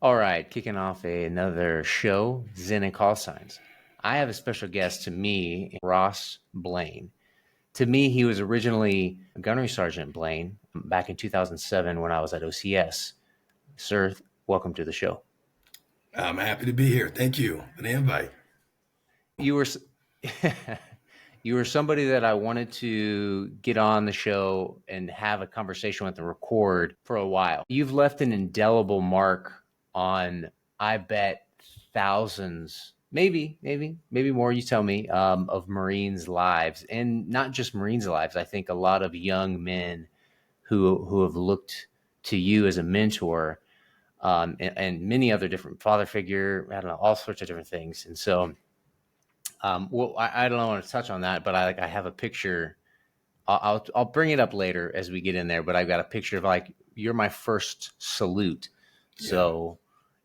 All right, kicking off another show, Zen and Callsigns. I have a special guest to me, Ross Blaine. To me, he was originally Gunnery Sergeant Blaine back in 2007 when I was at OCS. Sir, welcome to the show. I'm happy to be here. Thank you for the invite. You were you were somebody that I wanted to get on the show and have a conversation with and record for a while. You've left an indelible mark on, I bet, thousands, maybe more. You tell me, of Marines' lives, and not just Marines' lives. I think a lot of young men who have looked to you as a mentor, and many other different father figure. I don't know, all sorts of different things, and so. Well, I don't want to touch on that, but I have a picture. I'll bring it up later as we get in there. But I've got a picture of, like, you're my first salute. Yeah, So,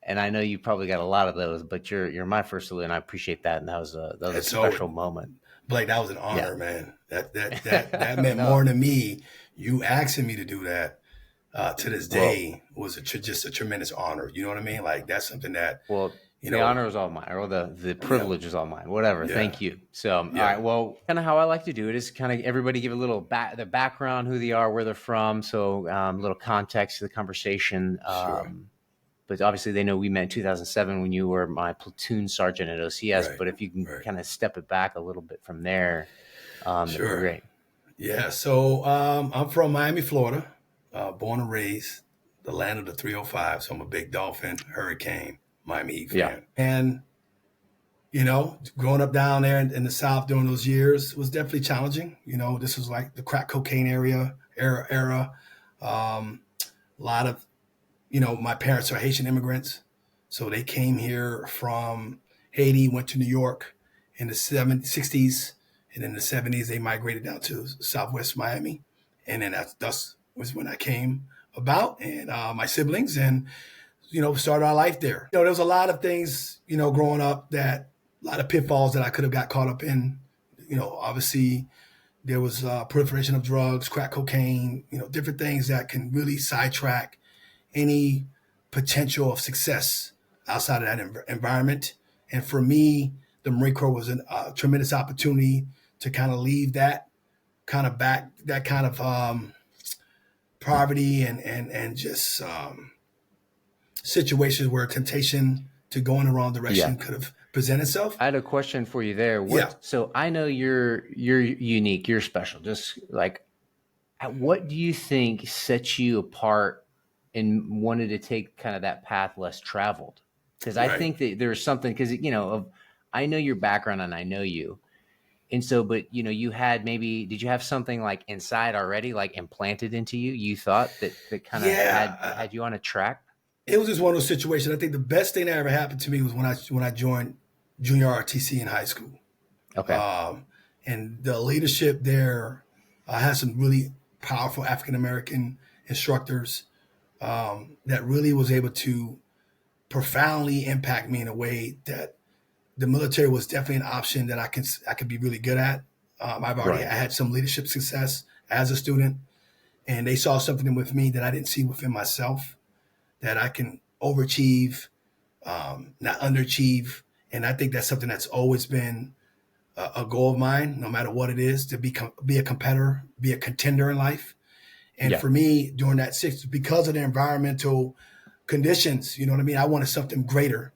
and I know you probably got a lot of those, but you're my first salute, and I appreciate that. And that was a that's so special moment. Blake. That was an Yeah. honor, man. That meant No. more to me. You asking me to do that to this Well, day was just a tremendous honor. You know what I mean? Like that's something that well, you the know. honor is all mine, or the Yeah, privilege is all mine. Whatever. yeah, Thank you. So, all yeah. right. Well, kind of how I like to do it is kind of everybody give a little the background, who they are, where they're from, so a little context to the conversation. Sure. But obviously, they know we met in 2007 when you were my platoon sergeant at OCS. Right. But if you can Right. kind of step it back a little bit from there, that'd be Sure. great. Yeah. So I'm from Miami, Florida, born and raised, the land of the 305. So I'm a big Dolphin, Hurricane, Miami Heat Yeah. fan, and growing up down there in the South during those years was definitely challenging. This was like the crack cocaine era. A lot of, my parents are Haitian immigrants. So they came here from Haiti, went to New York in the 60s. And in the 70s, they migrated down to Southwest Miami. And then thus was when I came about and my siblings and, started our life there. There was a lot of things, growing up that a lot of pitfalls that I could have got caught up in. Obviously there was proliferation of drugs, crack cocaine, different things that can really sidetrack any potential of success outside of that environment. And for me, the Marine Corps was a tremendous opportunity to kind of leave that kind of back, that kind of poverty and just situations where temptation to go in the wrong Yeah. direction could have presented itself. I had a question for you there. Yeah, So I know you're unique, you're special. Just like, what do you think sets you apart and wanted to take kind of that path less traveled? Because I right. think that there's something, because I know your background and I know you, and so, but you had, maybe, did you have something like inside already, like implanted into you? You thought that kind of Yeah, had you on a track. it was just one of those situations. I think the best thing that ever happened to me was when I joined junior RTC in high school. Okay. Um, and the leadership there, I had some really powerful African American instructors that really was able to profoundly impact me in a way that the military was definitely an option that I could be really good at. Right. I had some leadership success as a student, and they saw something with me that I didn't see within myself, that I can overachieve, not underachieve. And I think that's something that's always been a goal of mine, no matter what it is, to be a competitor, be a contender in life. And Yeah. for me, during that because of the environmental conditions, you know what I mean? I wanted something greater,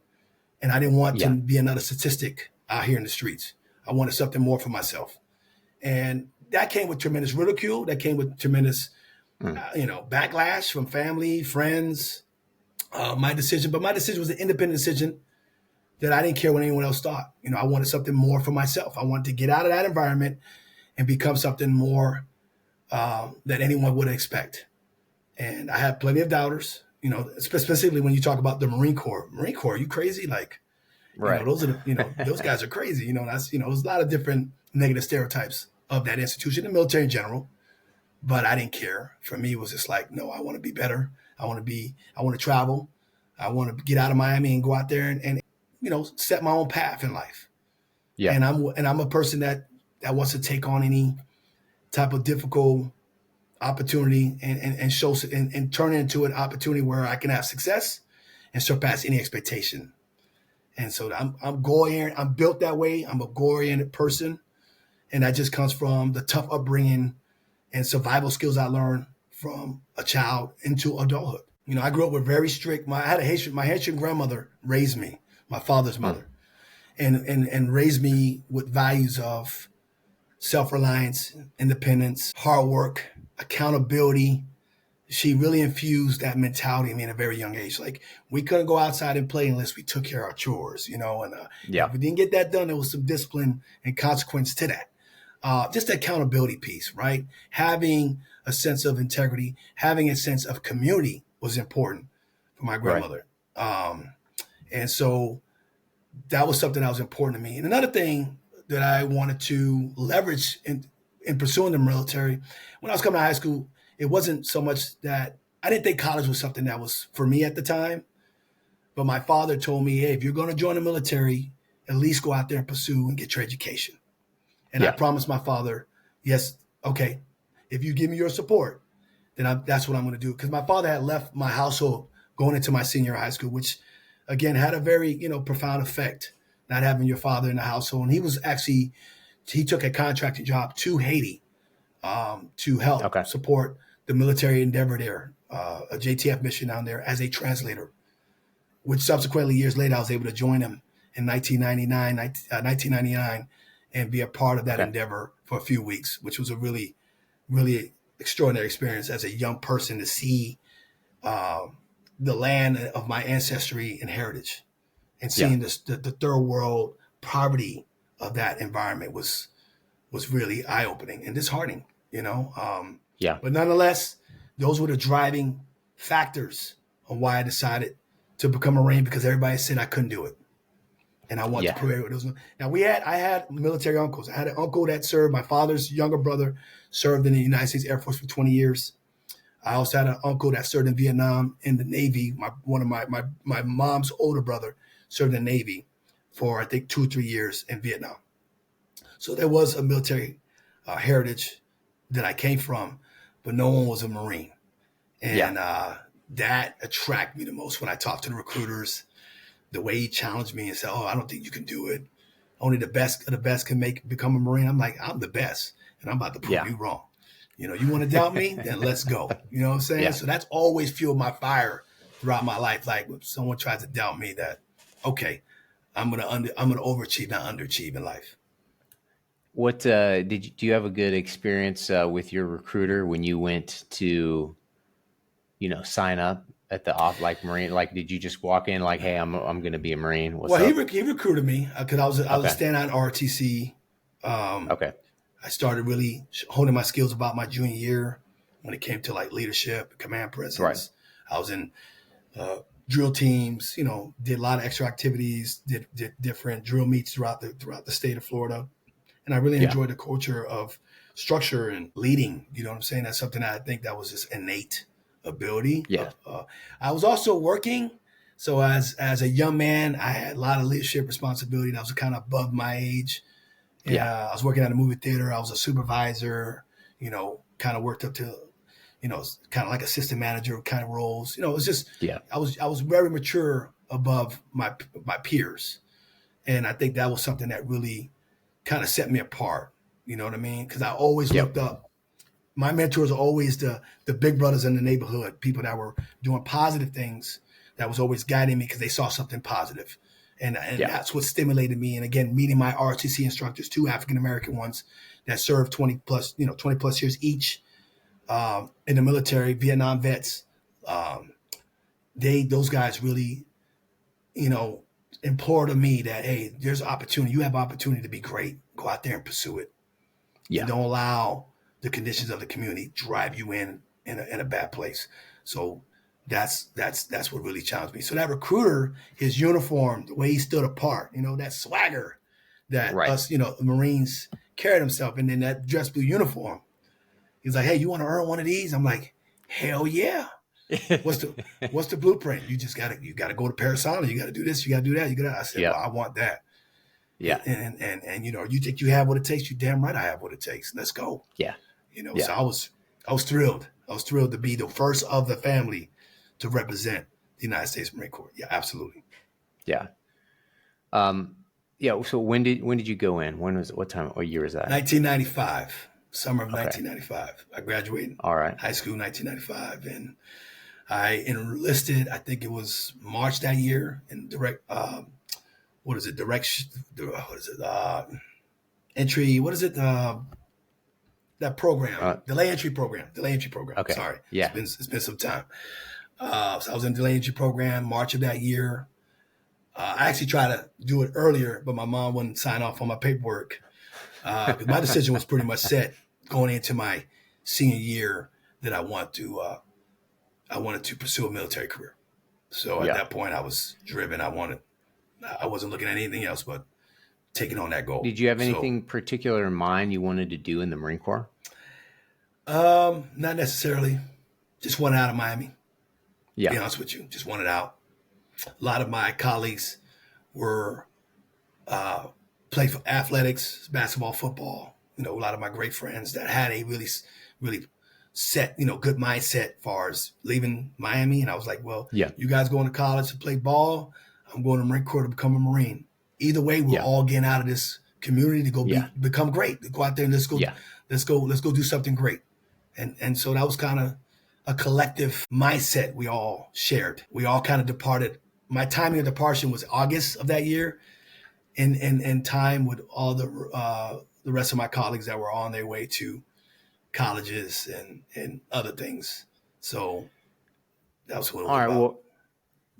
and I didn't want to Yeah. be another statistic out here in the streets. I wanted something more for myself. And that came with tremendous ridicule. That came with tremendous, Mm. backlash from family, friends. My decision, but my decision was an independent decision that I didn't care what anyone else thought. I wanted something more for myself. I wanted to get out of that environment and become something more that anyone would expect. And I had plenty of doubters. Specifically when you talk about the Marine Corps. Marine Corps, you crazy? Like, Right. those guys are crazy. There's a lot of different negative stereotypes of that institution, the military in general. But I didn't care. For me, it was just like, no, I want to be better. I want to travel. I want to get out of Miami and go out there and set my own path in life. Yeah. And I'm a person that wants to take on any type of difficult opportunity and show and turn it into an opportunity where I can have success and surpass any expectation. And so I'm goal-oriented. I'm built that way. I'm a goal-oriented person. And that just comes from the tough upbringing and survival skills I learned from a child into adulthood. You know, I grew up with very strict, my Haitian grandmother raised me, my father's mother, and raised me with values of self-reliance, independence, hard work, accountability. She really infused that mentality in me at a very young age. Like, we couldn't go outside and play unless we took care of our chores, you know, and if we didn't get that done, there was some discipline and consequence to that. Just the accountability piece, right? Having a sense of integrity, having a sense of community was important for my grandmother. Right. And so that was something that was important to me. And another thing that I wanted to leverage in pursuing the military, when I was coming to high school, it wasn't so much that I didn't think college was something that was for me at the time. But my father told me, hey, if you're going to join the military, at least go out there and pursue and get your education. And I promised my father, yes, okay, if you give me your support, then that's what I'm going to do. Because my father had left my household going into my senior high school, which, again, had a very, profound effect, not having your father in the household. And he took a contracting job to Haiti to help support the military endeavor there, a JTF mission down there as a translator, which subsequently years later, I was able to join him in 1999 and be a part of that endeavor for a few weeks, which was a really, really extraordinary experience as a young person to see the land of my ancestry and heritage, and seeing the third world poverty of that environment was really eye-opening and disheartening, But nonetheless, those were the driving factors of why I decided to become a Marine, because everybody said I couldn't do it. And I wanted to prepare with those. Now, I had military uncles. I had an uncle that served. My father's younger brother served in the United States Air Force for 20 years. I also had an uncle that served in Vietnam in the Navy. One of my mom's older brother served in the Navy for, I think, 2 or 3 years in Vietnam. So there was a military heritage that I came from, but no one was a Marine. And that attracted me the most when I talked to the recruiters. The way he challenged me and said, "Oh, I don't think you can do it. Only the best of the best can become a Marine." I'm like, I'm the best, and I'm about to prove you wrong. You want to doubt me? Then let's go. You know what I'm saying? Yeah. So that's always fueled my fire throughout my life. Like, if someone tries to doubt me, that okay, I'm gonna overachieve, not underachieve in life. What do you have a good experience with your recruiter when you went to, sign up at the Marine? Like, did you just walk in like, hey, I'm going to be a Marine? What's up? He recruited me because I was a stand-on ROTC. I started really honing my skills about my junior year when it came to like leadership, command presence. Right. I was in drill teams, did a lot of extra activities, did different drill meets throughout the state of Florida. And I really enjoyed the culture of structure and leading. You know what I'm saying? That's something that I think that was just innate ability. Yeah. I was also working. So as a young man, I had a lot of leadership responsibility. And I was kind of above my age. I was working at a movie theater. I was a supervisor, kind of worked up to, kind of like assistant manager kind of roles. It was just, I was very mature above my peers. And I think that was something that really kind of set me apart. You know what I mean? Because I always looked up. My mentors are always the big brothers in the neighborhood, people that were doing positive things, that was always guiding me because they saw something positive. And that's what stimulated me. And again, meeting my ROTC instructors, 2 African-American ones that served 20 plus years each in the military, Vietnam vets. Those guys really, implored of me that, hey, there's opportunity. You have opportunity to be great. Go out there and pursue it. Yeah. And don't allow the conditions of the community drive you in a bad place. So that's what really challenged me. So that recruiter, his uniform, the way he stood apart, that swagger that us, Marines carried himself, and then that dress blue uniform. He's like, hey, you want to earn one of these? I'm like, hell yeah. What's the blueprint? You gotta go to Parasana. You gotta do this. You gotta do that. I said, well, I want that. Yeah. And you think you have what it takes? You damn right I have what it takes. Let's go. Yeah. So I was thrilled. I was thrilled to be the first of the family to represent the United States Marine Corps. Yeah, absolutely. Yeah. Yeah. So when did you go in? What time, what year was that? 1995, summer of Okay. 1995. I graduated All right. high school 1995, and I enlisted. I think it was March that year in direct. What is it? What is it? Entry. What is it? That program, delay entry program. Okay. Sorry, Yeah. it's been some time. So I was in the delay entry program March of that year. I actually tried to do it earlier, but my mom wouldn't sign off on my paperwork because my decision was pretty much set going into my senior year that I wanted to pursue a military career. So at Yeah. that point, I was driven. I wasn't looking at anything else but taking on that goal. Did you have So, anything particular in mind you wanted to do in the Marine Corps? not necessarily. Just wanted out of Miami. To Yeah. be honest with you, just wanted out. A lot of my colleagues were played for athletics, basketball, football. You know, a lot of my great friends that had a really set, good mindset as far as leaving Miami. And I was like, well, Yeah. you guys going to college to play ball. I'm going to Marine Corps to become a Marine. Either way, we're Yeah. all getting out of this community to go Yeah. become great. To go out there and let's go do something great. And so that was kind of a collective mindset we all shared. We all kind of departed. My timing of departure was August of that year, and time with all the rest of my colleagues that were on their way to colleges and other things. So that was what it was All right. about. Well,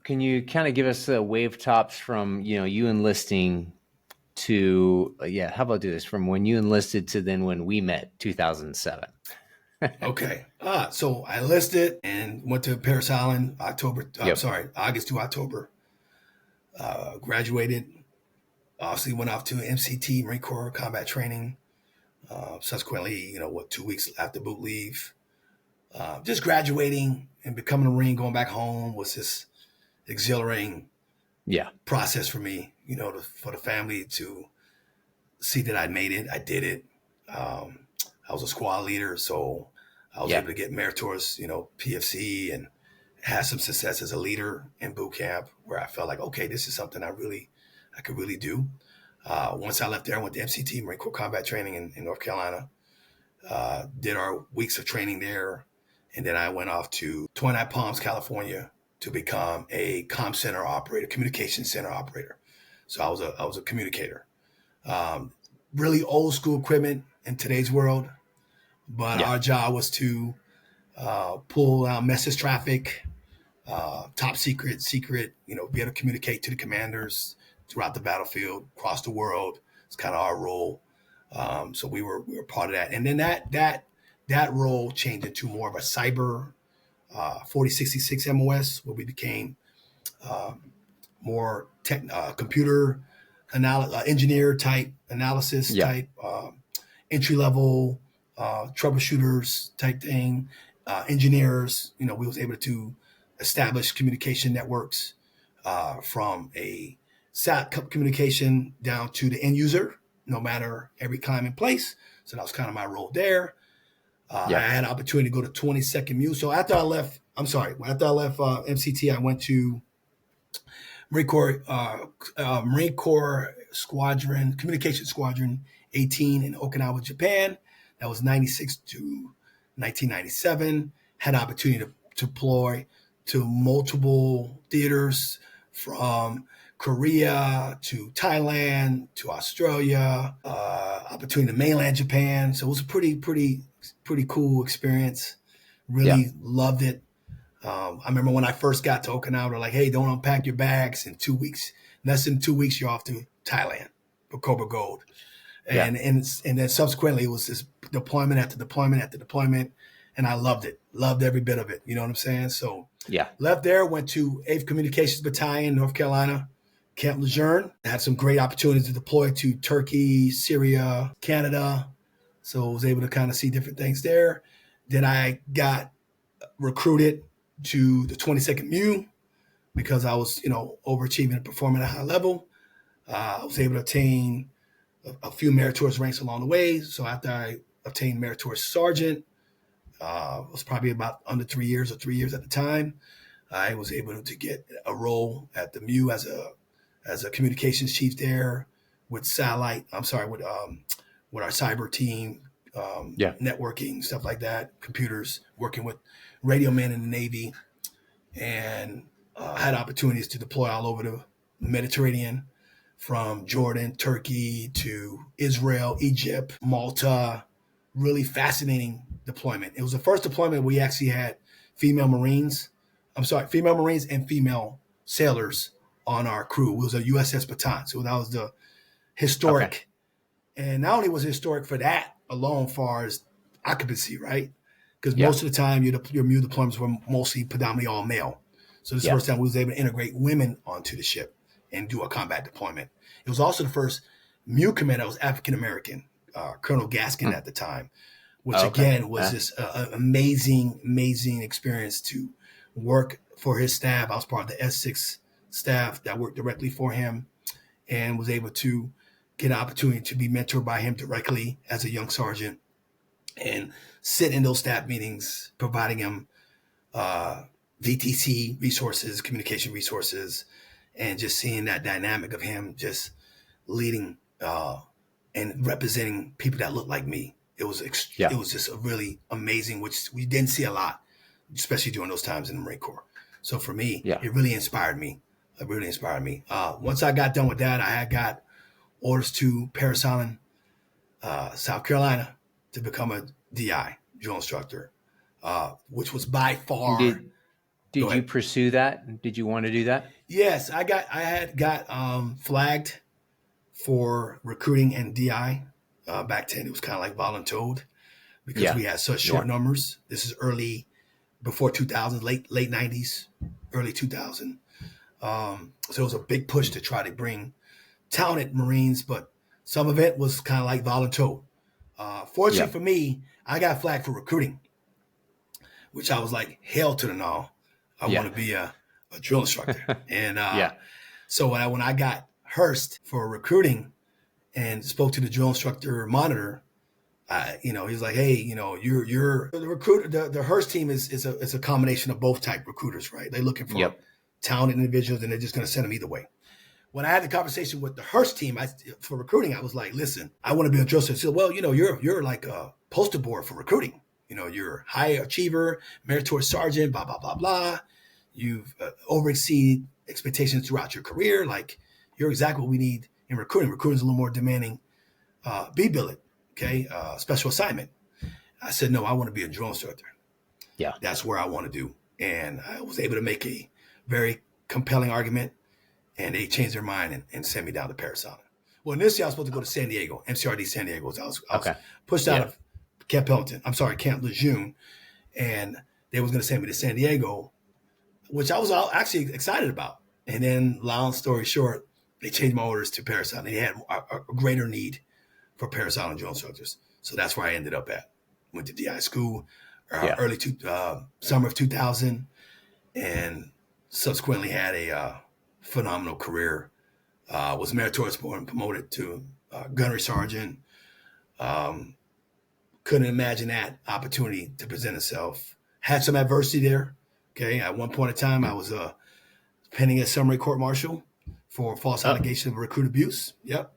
can you kind of give us the wave tops from, you enlisting to, how about do this from when you enlisted to then when we met, 2007? Okay. So I enlisted and went to Paris Island, Yep. August to October. Graduated. Obviously went off to MCT, Marine Corps Combat Training. Subsequently, 2 weeks after boot leave. Just graduating and becoming a Marine, going back home was this exhilarating Yeah. process for me, for the family to see that I made it. I did it. I was a squad leader, so I was Yeah. able to get mentors, PFC, and had some success as a leader in boot camp where I felt like, okay, this is something I could really do. Once I left there, I went to MCT, Marine Corps Combat Training in North Carolina. Did our weeks of training there. And then I went off to 29 Palms, California to become a comm center operator, communication center operator. So I was a communicator. Really old school equipment in today's world. But Yeah. our job was to pull out message traffic, top secret, be able to communicate to the commanders throughout the battlefield, across the world. It's kind of our role. So we were part of that. And then that role changed into more of a cyber 4066 MOS, where we became more computer engineer type analysis Yeah. type entry level troubleshooters type thing. Engineers, we was able to establish communication networks from a SAT communication down to the end user, no matter every time and place. So that was kind of my role there. Yeah. I had an opportunity to go to 22nd Mu. So after I left MCT, I went to Marine Corps Squadron, Communication Squadron 18 in Okinawa, Japan. That was 96 to 1997. Had an opportunity to deploy to multiple theaters from Korea to Thailand to Australia, opportunity to mainland Japan. So it was a pretty cool experience. Really loved it. I remember when I first got to Okinawa, they're like, hey, don't unpack your bags in 2 weeks. Less than 2 weeks, you're off to Thailand for Cobra Gold. And then subsequently, it was this deployment after deployment after deployment. And I loved it. Loved every bit of it. You know what I'm saying? So left there, went to 8th Communications Battalion, North Carolina, Camp Lejeune. Had some great opportunities to deploy to Turkey, Syria, Canada. So I was able to kind of see different things there. Then I got recruited to the 22nd Mu because I was, overachieving and performing at a high level. I was able to attain a few meritorious ranks along the way. So after I obtained meritorious sergeant, it was probably about under 3 years or 3 years at the time. I was able to get a role at the MU as a communications chief there with satellite. I'm sorry, with our cyber team, Yeah. networking stuff like that, computers, working with radio men in the Navy, and had opportunities to deploy all over the Mediterranean, from Jordan, Turkey to Israel, Egypt, Malta. Really fascinating deployment. It was the first deployment we actually had female Marines. I'm sorry, female Marines and female sailors on our crew. It was a USS Bataan. So that was the Okay. historic. And not only was it historic for that alone, far as occupancy, right? Because Yeah. most of the time your MU deployments were mostly predominantly all male. So this is the Yeah. first time we was able to integrate women onto the ship and do a combat deployment. It was also the first MU commander that was African American, Colonel Gaskin at the time, which Okay. again was just an amazing, amazing experience to work for his staff. I was part of the S6 staff that worked directly for him and was able to get an opportunity to be mentored by him directly as a young sergeant and sit in those staff meetings, providing him VTC resources, communication resources, and just seeing that dynamic of him just leading and representing people that look like me. It was Yeah. it was just a really amazing, which we didn't see a lot, especially during those times in the Marine Corps. So for me, Yeah. it really inspired me. It really inspired me. Once I got done with that, I had got orders to Parris Island, South Carolina, to become a DI, drill instructor, which was by far. Go Did you ahead. pursue that? Did you want to do that? Yes, I had got flagged for recruiting and DI. Back then, it was kind of like voluntold because Yeah. we had such Yeah. short numbers. This is early, before 2000, late 90s, early 2000. So it was a big push to try to bring talented Marines, but some of it was kind of like voluntold. Yeah. Fortunately for me, I got flagged for recruiting, which I was like, hell to the no. I want Yeah. to be a drill instructor. And Yeah. so when I got Hearst for recruiting and spoke to the drill instructor monitor, he's like, hey, you're the recruiter. The Hearst team is a combination of both type recruiters, right? They're looking for Yep. talented individuals, and they're just going to send them either way. When I had the conversation with the Hearst team for recruiting, I was like, listen, I want to be a drill instructor. So, well, you're like a poster board for recruiting. You're a high achiever, meritorious sergeant, blah, blah, blah, blah. You've overexceeded expectations throughout your career. Like, you're exactly what we need in recruiting. Recruiting is a little more demanding. Be billet, okay? Special assignment. I said, no, I want to be a drill instructor. Yeah. That's where I want to do. And I was able to make a very compelling argument, and they changed their mind and sent me down to Parris Island. Well, initially I was supposed to go to San Diego, MCRD San Diego. I was Okay. pushed out Yeah. of Camp Lejeune, and they was going to send me to San Diego, which I was actually excited about. And then, long story short, they changed my orders to Parris Island. They had a greater need for Parris Island drill instructors. So that's where I ended up at. Went to DI school Yeah. summer of 2000, and subsequently had a phenomenal career. Was meritorious and promoted to Gunnery Sergeant. Couldn't imagine that opportunity to present itself. Had some adversity there. Okay, at one point in time, I was pending a summary court martial for false Oh. allegation of recruit abuse. Yep,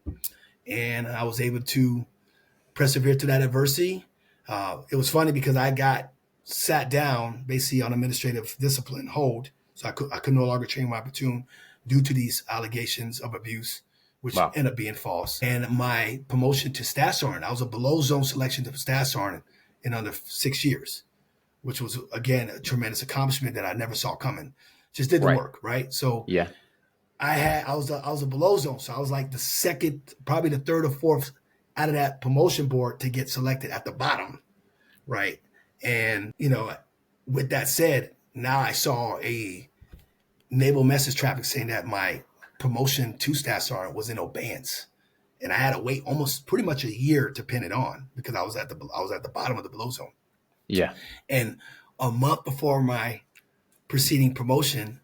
and I was able to persevere through that adversity. It was funny because I got sat down basically on administrative discipline hold, so I could no longer train my platoon due to these allegations of abuse, which Wow. ended up being false. And my promotion to staff sergeant, I was a below zone selection to staff sergeant in under 6 years, which was again a tremendous accomplishment that I never saw coming. Just didn't Right. work, right? So Yeah. I was a below zone, so I was like the second, probably the third or fourth out of that promotion board to get selected at the bottom, right? And with that said, now I saw a naval message traffic saying that my promotion to staff sergeant was in abeyance, and I had to wait almost pretty much a year to pin it on because I was at the bottom of the below zone. Yeah. And a month before my preceding promotion,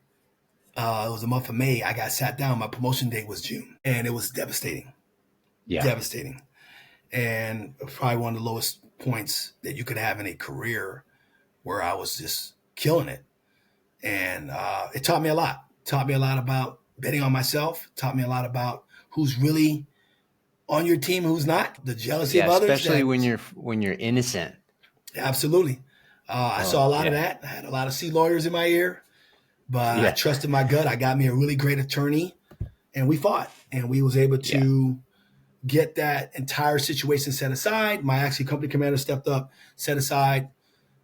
it was the month of May, I got sat down. My promotion date was June, and it was devastating. Yeah. Devastating. And probably one of the lowest points that you could have in a career, where I was just killing it. And it taught me a lot. Taught me a lot about betting on myself. Taught me a lot about who's really on your team, who's not. The jealousy Yeah, of others. especially That when you're innocent. absolutely. I Oh, saw a lot of yeah. that. I had a lot of sea lawyers in my ear, but I Yeah. trusted my gut. I got me a really great attorney, and we fought, and we was able Yeah. to get that entire situation set aside. My actually company commander stepped up, set aside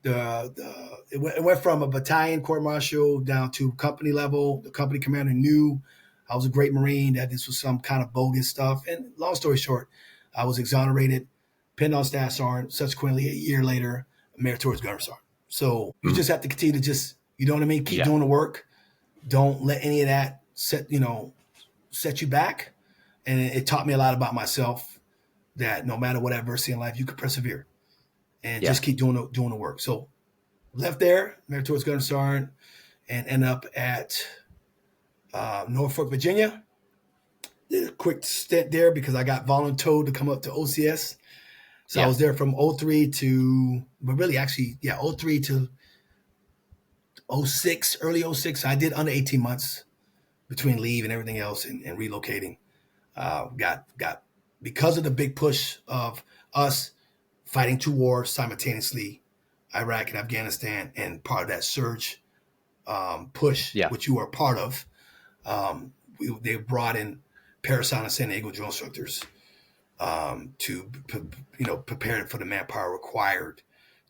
it went from a battalion court martial down to company level. The company commander knew I was a great Marine, that this was some kind of bogus stuff. And long story short, I was exonerated, pinned on staff sergeant, subsequently a year later, meritorious gunnery sergeant. So you just have to continue to just, you know what I mean? Keep Yeah. doing the work. Don't let any of that set you back. And it taught me a lot about myself, that no matter what adversity in life, you can persevere and Yeah. just keep doing the work. So left there, meritorious gunnery sergeant, and end up at Norfolk, Virginia. Did a quick stint there because I got voluntoed to come up to OCS. So I Yeah. was there from '03 to, but really actually, yeah, '03 to '06, early '06. I did under 18 months between leave and everything else, and relocating. Got because of the big push of us fighting two wars simultaneously, Iraq and Afghanistan, and part of that surge push, Yeah. which you were a part of. They brought in Parasite and San Diego drill instructors to prepare for the manpower required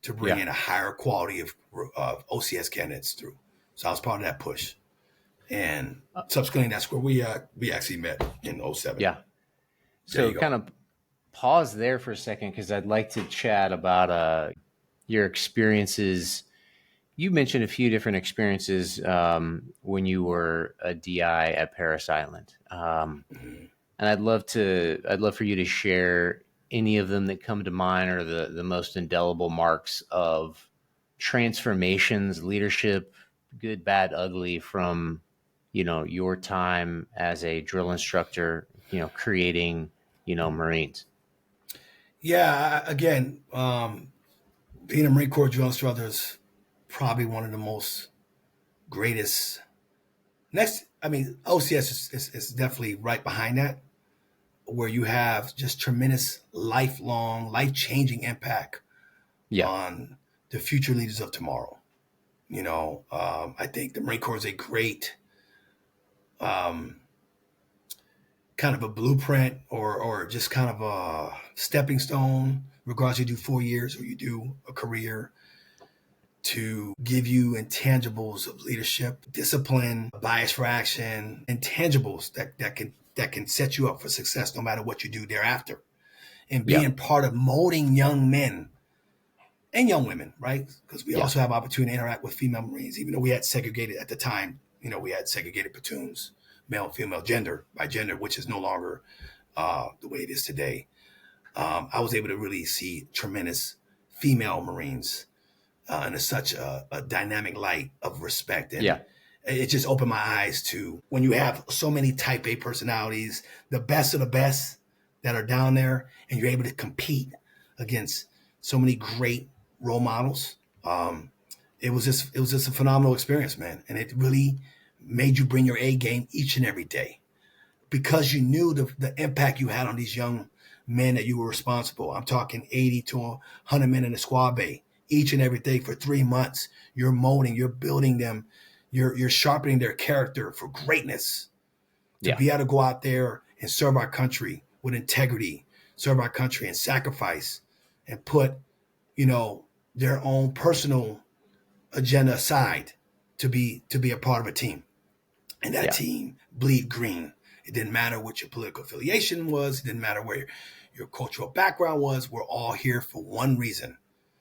to bring Yeah. in a higher quality of OCS candidates through. So I was part of that push, and subsequently that's where we actually met in '07. Yeah. There So you go. kind of pause there for a second because I'd like to chat about your experiences. You mentioned a few different experiences when you were a DI at Paris Island, and I'd love for you to share any of them that come to mind, or the most indelible marks of transformations, leadership, good, bad, ugly, from your time as a drill instructor, creating Marines. Yeah, again, being a Marine Corps drill instructor is probably one of the most greatest. Next, I mean, OCS is definitely right behind that, where you have just tremendous lifelong, life changing impact Yeah. on the future leaders of tomorrow. I think the Marine Corps is a great um, kind of a blueprint, or just kind of a stepping stone, regardless you do 4 years or you do a career, to give you intangibles of leadership, discipline, bias for action, intangibles that can set you up for success no matter what you do thereafter. And Yeah. being part of molding young men and young women, right? Because we Yeah. also have opportunity to interact with female Marines, even though we had segregated at the time. We had segregated platoons, male and female, gender by gender, which is no longer the way it is today. I was able to really see tremendous female Marines in such a dynamic light of respect. And Yeah. it just opened my eyes to, when you have so many type A personalities, the best of the best that are down there, and you're able to compete against so many great role models. It was just a phenomenal experience, man. And it really made you bring your A game each and every day, because you knew the impact you had on these young men that you were responsible. I'm talking 80 to 100 men in the squad bay each and every day for 3 months. You're molding, you're building them, you're sharpening their character for greatness, to Yeah. be able to go out there and serve our country with integrity, serve our country and sacrifice, and put, their own personal agenda aside to be a part of a team. And that Yeah. team bleed green. It didn't matter what your political affiliation was. It didn't matter where your cultural background was. We're all here for one reason: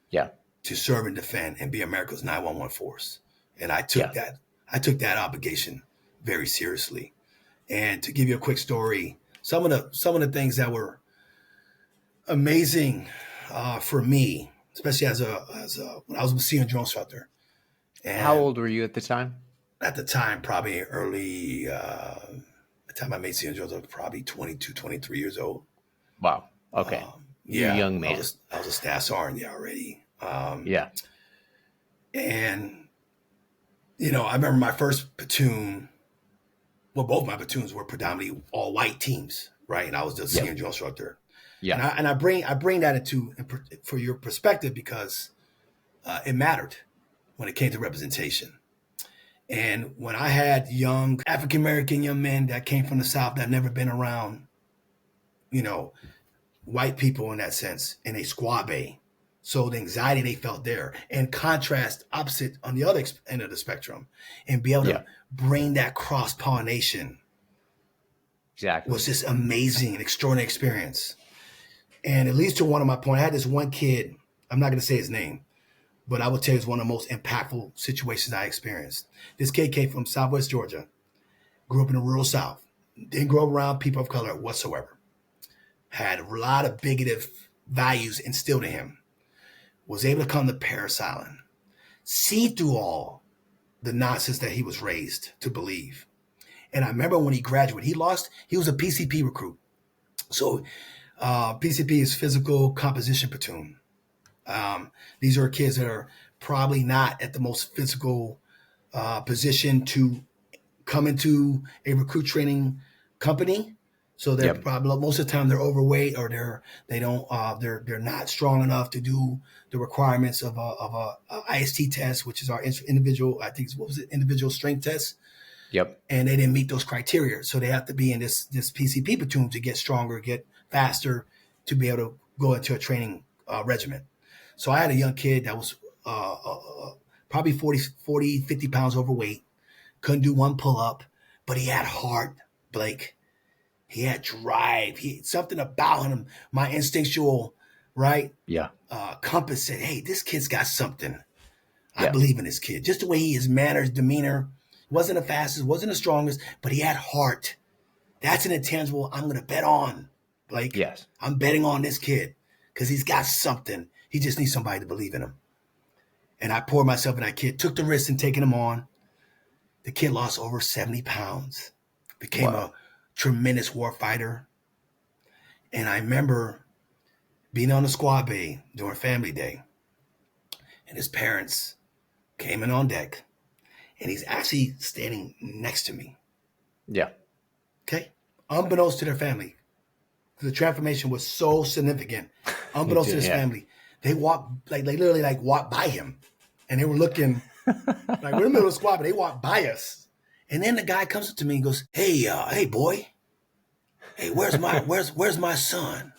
Yeah. to serve and defend and be America's 911 force. And I took Yeah. that obligation very seriously. And to give you a quick story, some of the things that were amazing for me, especially as a when I was a senior drill instructor, How and old were you at the time? at the time, probably early, the time I made senior drills, I was probably 22, 23 years old. Wow. Okay. You're a Yeah, young I man. was I was a staff sergeant, yeah, already. Yeah. And I remember my first platoon. Well, both my platoons were predominantly all white teams, right? And I was the senior Yep. drill instructor. And Yeah. I bring that into for your perspective because it mattered when it came to representation. And when I had young African American young men that came from the South that never been around, you know, white people in that sense in a squad bay. So the anxiety they felt there, and contrast opposite on the other end of the spectrum, and be able Yeah. to bring that cross pollination Exactly. was just amazing and extraordinary experience. And it leads to one of my points. I had this one kid, I'm not going to say his name, but I would tell you it's one of the most impactful situations I experienced. This kid came from Southwest Georgia, grew up in the rural South, didn't grow up around people of color whatsoever, had a lot of bigoted values instilled in him, was able to come to Paris Island, see through all the nonsense that he was raised to believe. And I remember when he graduated, he was a PCP recruit. So PCP is physical composition platoon. These are kids that are probably not at the most physical position to come into a recruit training company. So they're Yep. probably most of the time they're overweight or they're not strong enough to do the requirements of a IST test, which is our individual, I think what was it, individual strength test. Yep. And they didn't meet those criteria. So they have to be in this PCP platoon to get stronger, get faster, to be able to go into a training regiment. So I had a young kid that was probably 50 pounds overweight, couldn't do one pull up, but he had heart, Blake. He had drive. Something about him, my instinctual, right, Yeah. compass said, hey, this kid's got something. I Yeah. believe in this kid. Just the way his manners, demeanor, wasn't the fastest, wasn't the strongest, but he had heart. That's an intangible I'm going to bet on, Blake. Yes. I'm betting on this kid because he's got something. He just needs somebody to believe in him. And I poured myself in that kid, took the risk in taking him on. The kid lost over 70 pounds, became Wow. a tremendous war fighter. And I remember being on the squad bay during family day, and his parents came in on deck, and he's actually standing next to me. Yeah. Okay. Unbeknownst to their family, the transformation was so significant. Unbeknownst to his Yeah. family, they literally walked by him, and they were looking like we're in the middle of the squad, but they walked by us. And then the guy comes up to me and goes, hey boy, hey, where's my son?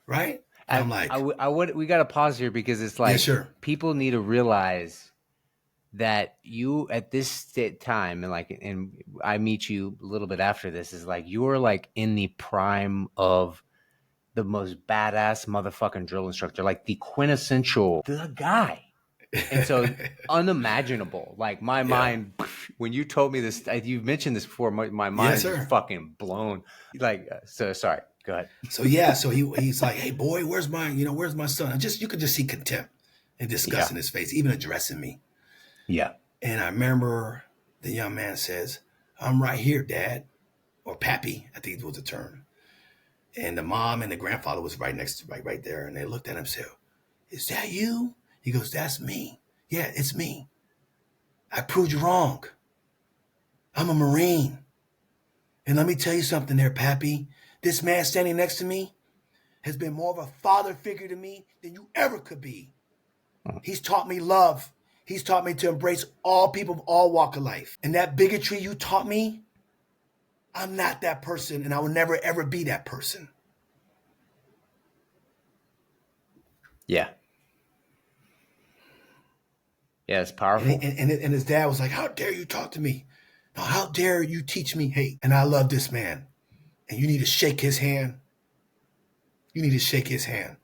Right? And I'm like, We got to pause here because it's yeah, like sure. people need to realize that you at this time and I meet you a little bit after this is like you're like in the prime of the most badass motherfucking drill instructor, like the quintessential the guy. And so unimaginable. Like my Yeah. mind, when you told me this, you've mentioned this before, my mind Yes, is just sir. fucking blown. Like, so sorry. Go ahead. So he's like, hey boy, where's my son? And you could just see contempt and disgust Yeah. in his face, even addressing me. Yeah. And I remember the young man says, I'm right here, Dad, or Pappy, I think it was the term. And the mom and the grandfather was right there. And they looked at him and said, is that you? He goes, that's me. Yeah, it's me. I proved you wrong. I'm a Marine. And let me tell you something there, Pappy. This man standing next to me has been more of a father figure to me than you ever could be. He's taught me love. He's taught me to embrace all people of all walk of life. And that bigotry you taught me, I'm not that person, and I will never, ever be that person. Yeah. Yeah. It's And, powerful. and his dad was like, how dare you talk to me? No, how dare you teach me hate? And I love this man. And you need to shake his hand. You need to shake his hand.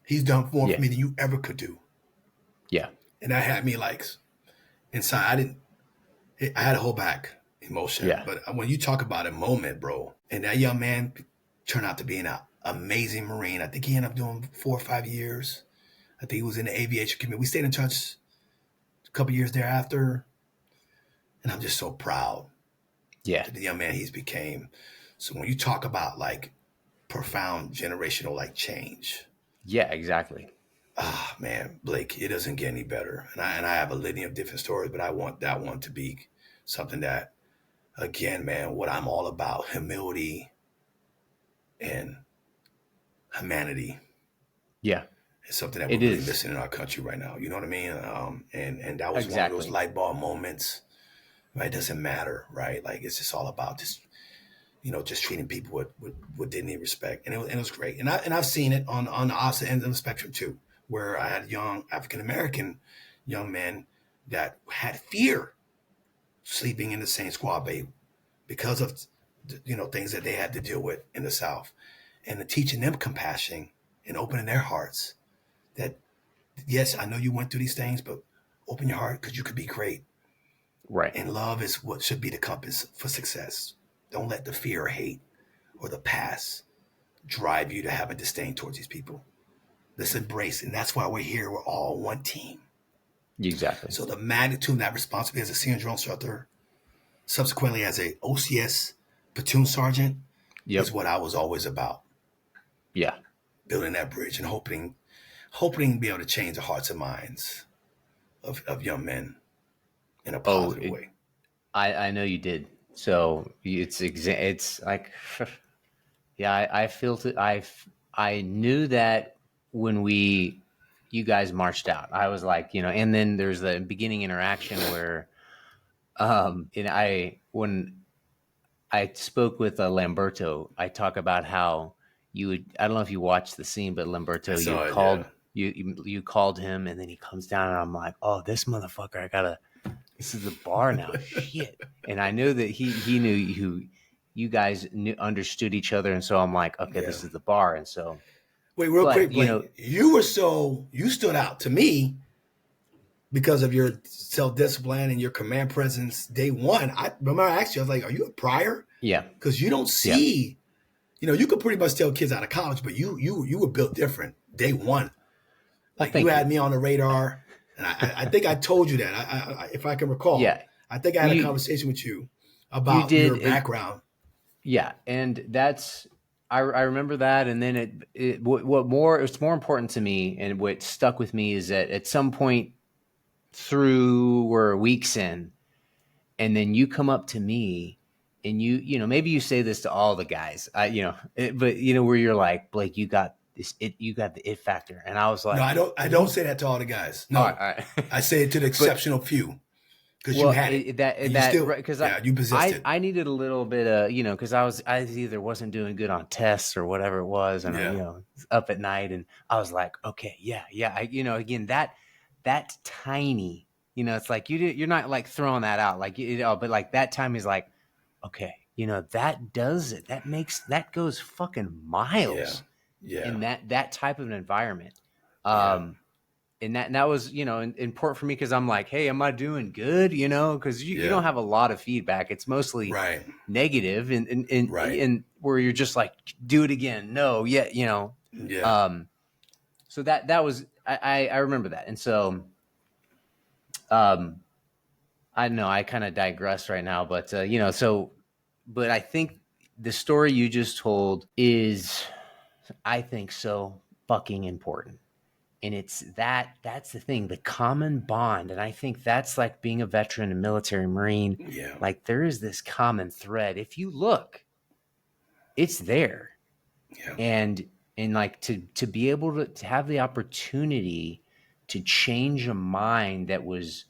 He's done more Yeah. for me than you ever could do. Yeah. And that had me like inside. I had to hold back emotion. Yeah. But when you talk about a moment, bro, and that young man turned out to be an amazing Marine. I think he ended up doing 4 or 5 years. I think he was in the aviation community. We stayed in touch a couple years thereafter. And I'm just so proud Yeah. of the young man he's became. So when you talk about like profound generational like change. Yeah. Exactly. Ah, man, Blake, it doesn't get any better. And I have a litany of different stories, but I want that one to be something that, again, man, what I'm all about, humility and humanity, Yeah, is something that we're it really is. missing in our country right now. You know what I mean? And that was one of those Exactly. light bulb moments. Right? It doesn't matter, right? Like it's just all about just just treating people with dignity and respect, and it was great. And I've seen it on the opposite end of the spectrum too, where I had young African American young men that had fear sleeping in the same squad bay because of things that they had to deal with in the South, and the teaching them compassion and opening their hearts that yes, I know you went through these things, but open your heart because you could be great. Right. And love is what should be the compass for success. Don't let the fear or hate or the past drive you to have a disdain towards these people. Let's embrace it. And that's why we're here. We're all one team. Exactly. So the magnitude of that responsibility as a senior drill instructor, subsequently as a OCS platoon sergeant, is Yep. what I was always about. Yeah. Building that bridge and hoping to be able to change the hearts and minds of young men in a Oh, positive way. I know you did. So it's like, yeah, I feel it. I knew that when you guys marched out, I was like, and then there's the beginning interaction where, and when I spoke with Lamberto, I talk about how you would, I don't know if you watched the scene, but I Lamberto, you saw had it, yeah. called, you called him and then he comes down and I'm like, oh, this motherfucker, this is the bar now. Shit. And I knew that he knew who you guys understood each other. And so I'm like, okay, Yeah. this is the bar. And so, Wait, real but quick, Blake. You stood out to me because of your self discipline and your command presence day one. I remember I asked you, I was like, "Are you a prior?" yeah, Because you don't yeah. see, you could pretty much tell kids out of college, but you were built different day one. Well, Like you thank had you. me on the radar, and I think I told you that. If I can recall, Yeah. I think I Well, had a conversation with you you about your did. And background. yeah. And I remember that. And then it's more important to me. And what stuck with me is that at some point through, we're weeks in, and then you come up to me and maybe you say this to all the guys, but where you're like, Blake, you got the it factor. And I was No, like, I don't say that to all the guys. all right, No, all right. I say it to the But exceptional few because you well, had it, and you that still, right, because yeah, you possessed it. I needed a little bit of because I either wasn't doing good on tests or whatever it was, and I Yeah, up at night, and I was like, okay, yeah, again, that tiny, it's like you're not like throwing that out like but like that time is like, okay, that does it, that goes fucking yeah, miles yeah, in that type of an environment. yeah. um and that was important for me because I'm like, hey, am I doing good, because you Yeah. don't have a lot of feedback. It's mostly Right. negative Right. and where you're just like, do it again, no, yeah, Yeah. um so that was, I remember that. And so um I know I kind of digress right now, but but I think the story you just told is, I think, so fucking important. And that's the thing, the common bond. And I think that's like being a veteran and military Marine. Yeah. Like there is this common thread. If you look, it's there. Yeah. And like to be able to have the opportunity to change a mind that was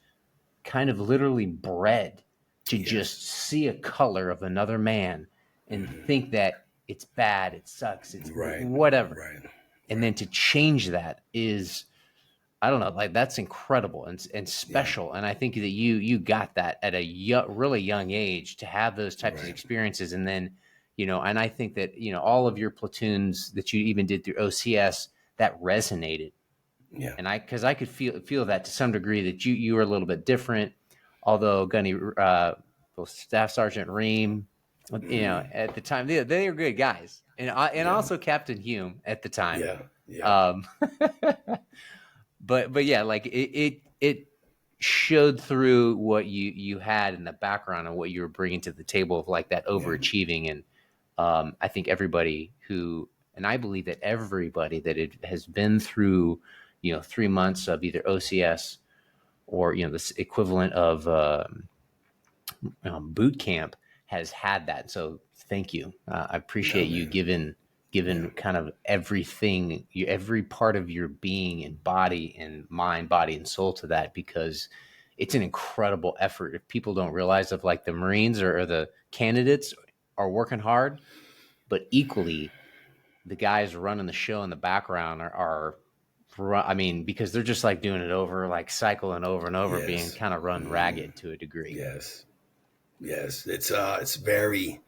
kind of literally bred to Yes. just see a color of another man and think that it's bad, it sucks, it's Right. whatever. Right. And Right. then to change that is, I don't know, like that's incredible and Yeah. special. And I think that you got that at a really young age to have those types of Right. experiences. And then, and I think that, all of your platoons that you even did through OCS, that resonated. Yeah. And because I could feel that to some degree, that you were a little bit different, although well, Staff Sergeant Ream, at the time, they were good guys. And Yeah. also Captain Hume at the time. Yeah. Yeah. Um, but yeah, like it showed through what you had in the background and what you were bringing to the table of like that Yeah. overachieving. And I think everybody and I believe that everybody that it has been through 3 months of either OCS or, this equivalent of boot camp has had that. So thank you. I No, appreciate you man. giving Yeah. kind of everything, every part of your being and body and mind, body and soul to that, because it's an incredible effort. If people don't realize, of like the Marines or the candidates are working hard, but equally the guys running the show in the background I mean, because they're just like doing it over, like cycling over and over, being Yes. kind of run ragged to a degree. Yes. Yes. It's very,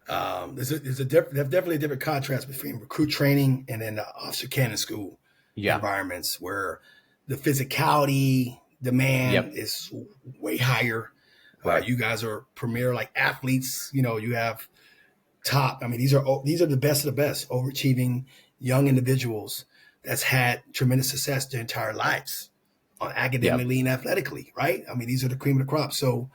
there's definitely a different contrast between recruit training and then the officer cannon school Yeah. environments where the physicality demand Yep. is way higher. Right. You guys are premier like athletes. You have top. I mean, these are the best of the best, overachieving young individuals that's had tremendous success their entire lives, Yep. academically and athletically. Right. I mean, these are the cream of the crop. So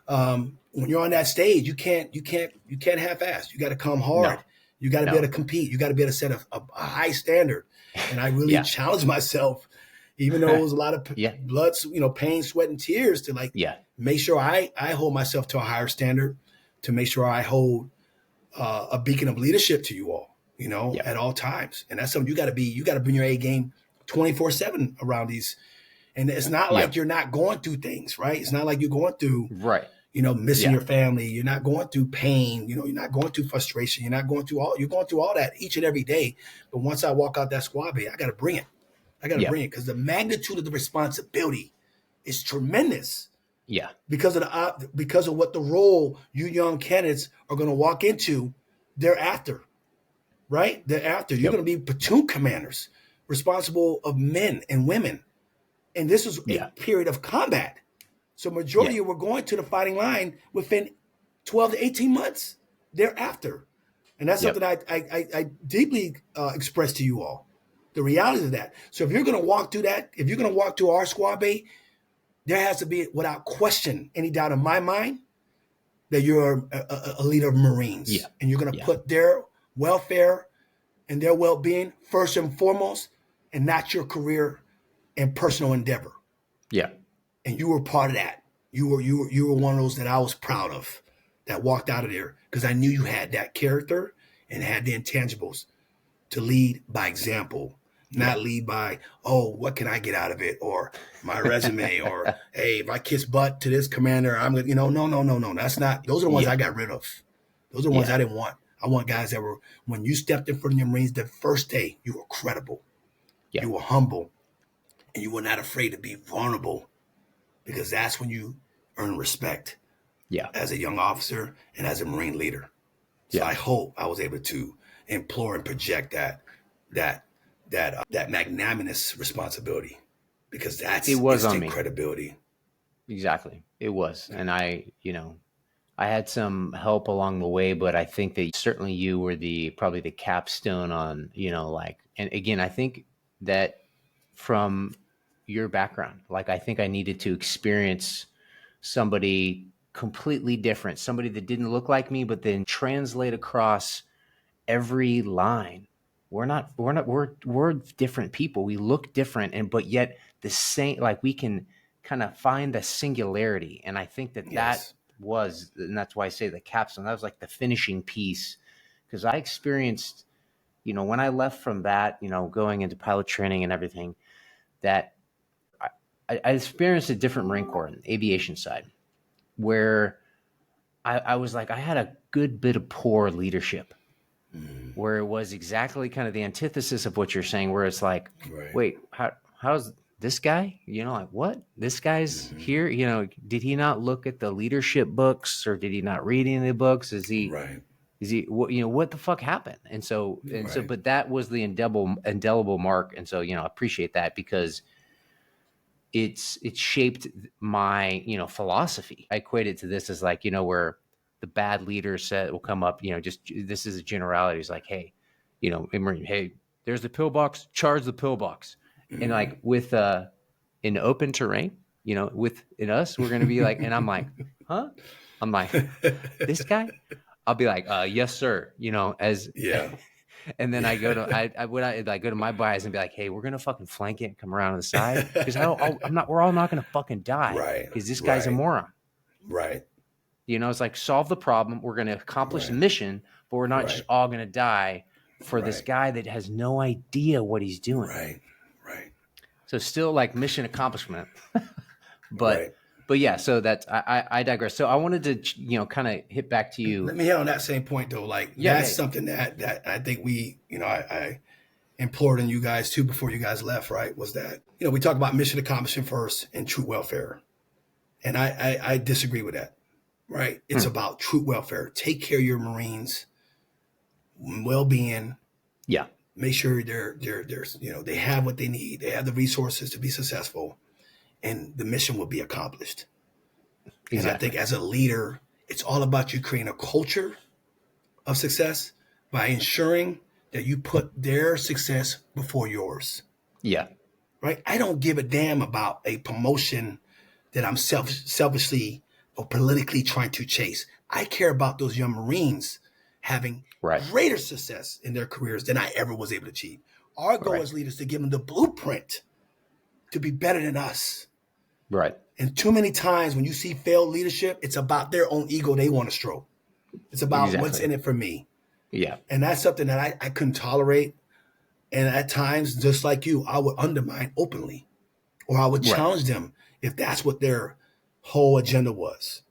when you're on that stage, you can't half-ass. You got to come No. hard. You got to be able No. to compete. You got to be able to set a high standard. And I really Yeah. challenged myself, even though it was a lot of Yeah. blood, pain, sweat, and tears, to like Yeah. make sure I hold myself to a higher standard, to make sure I hold a beacon of leadership to you all, Yeah. at all times. And that's something you got to bring your A game 24/7 around these. And it's not Yeah. like you're not going through things, right? It's not like you're going through Right. missing Yeah. your family. You're not going through pain. You're not going through frustration. You're going through all that each and every day. But once I walk out that squad bay, I got to bring it. I got to Yeah. bring it because the magnitude of the responsibility is tremendous Yeah. because of what the role you young candidates are going to walk into thereafter, right? Thereafter, you're Yep. going to be platoon commanders responsible of men and women. And this is a Yeah. period of combat. So majority Yeah. were going to the fighting line within 12 to 18 months thereafter. And that's something Yep. I deeply express to you all. The reality of that. So if you're going to walk through that, if you're going to walk through our squad bay, there has to be, without question, any doubt in my mind, that you're a leader of Marines. Yeah. And you're going to Yeah. put their welfare and their well-being first and foremost, and not your career and personal endeavor. Yeah. And you were part of that. You were one of those that I was proud of, that walked out of there because I knew you had that character and had the intangibles to lead by example, Yeah. not lead by, oh, what can I get out of it, or my resume, or hey, if I kiss butt to this commander, I'm gonna, no. That's not. Those are the ones I Yeah. got rid of. Those are the ones Yeah. I didn't want. I want guys that were, when you stepped in front of the Marines the first day, you were credible, Yeah. you were humble, and you were not afraid to be vulnerable, because that's when you earn respect Yeah. as a young officer and as a Marine leader. So Yeah. I hope I was able to implore and project that magnanimous responsibility, because It that's was on instant me. credibility. Exactly. It was. And I had some help along the way, but I think that certainly you were probably the capstone on, and again, I think that from your background, like, I think I needed to experience somebody completely different, somebody that didn't look like me, but then translate across every line. We're different people. We look different, but yet the same, like, we can kind of find the singularity. And I think Yes. and that's why I say the capstone, that was like the finishing piece. Because I experienced, when I left from that, going into pilot training and everything, that I experienced a different Marine Corps in the aviation side, where I was like, I had a good bit of poor leadership, Mm, where it was exactly kind of the antithesis of what you're saying, where it's like, right. wait, how's this guy? Like, what? This guy's Hmm. here? Did he not look at the leadership books, or did he not read any of the books? Right. What the fuck happened? And so, Right. but that was the indelible mark. And so, I appreciate that, because it's shaped my, philosophy. I equate it to this as like, where the bad leader will come up, just, this is a generality. It's like, hey, hey, there's the pillbox, charge the pillbox. And like, Mm. with in open terrain, in us, we're gonna be like, and I'm like, huh? I'm like, this guy? I'll be like, yes, sir. As Yeah. And then I go to I go to my bias and be like, hey, we're gonna fucking flank it and come around on the side because I'm not. We're all not gonna fucking die Right, because this guy's a right, moron. right, You know, it's like solve the problem. We're gonna accomplish the mission, but we're not just right, all gonna die for this right, guy that has no idea what he's doing. right, right, So still like mission accomplishment, but right. yeah. So that's I digress. So I wanted to kind of hit back to you. Let me hit on that same point though. Like Yeah, that's yeah, something that I think we, I implored on you guys too before you guys left, right? Was that, we talk about mission accomplishment first and true welfare. And I disagree with that, right? It's about true welfare. Take care of your Marines' well-being. yeah, Make sure they're they have what they need. They have the resources to be successful, and the mission will be accomplished. And I think exactly. as a leader, it's all about you creating a culture of success by ensuring that you put their success before yours. Yeah, Right? I don't give a damn about a promotion that I'm selfishly or politically trying to chase. I care about those young Marines having right, greater success in their careers than I ever was able to achieve. Our goal right, as leaders is to give them the blueprint to be better than us. right. And too many times when you see failed leadership, it's about their own ego they want to stroke. It's about what's Exactly. in it for me. Yeah, And that's something that I couldn't tolerate. And at times, just like you, I would undermine openly, or I would right. challenge them if that's what their whole agenda was.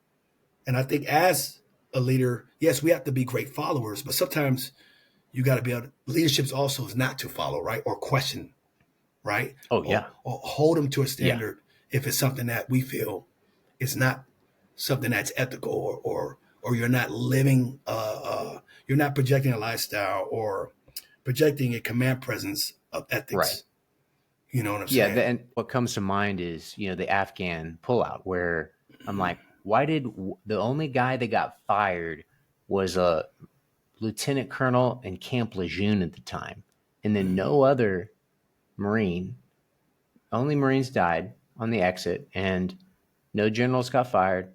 And I think as a leader, yes, we have to be great followers, but sometimes you got to be able to, leadership also is not to follow, right? Or question, right? Oh Or, yeah, or hold them to a yeah, standard if it's something that we feel is not something that's ethical, or you're not living, you're not projecting a lifestyle or projecting a command presence of right. ethics. You know what I'm Yeah, saying? and what comes to mind is the Afghan pullout, where I'm like, why did the only guy that got fired was a lieutenant colonel in Camp Lejeune at the time, and then Mm-hmm. no other Marine, only Marines died on the exit, and no generals got fired.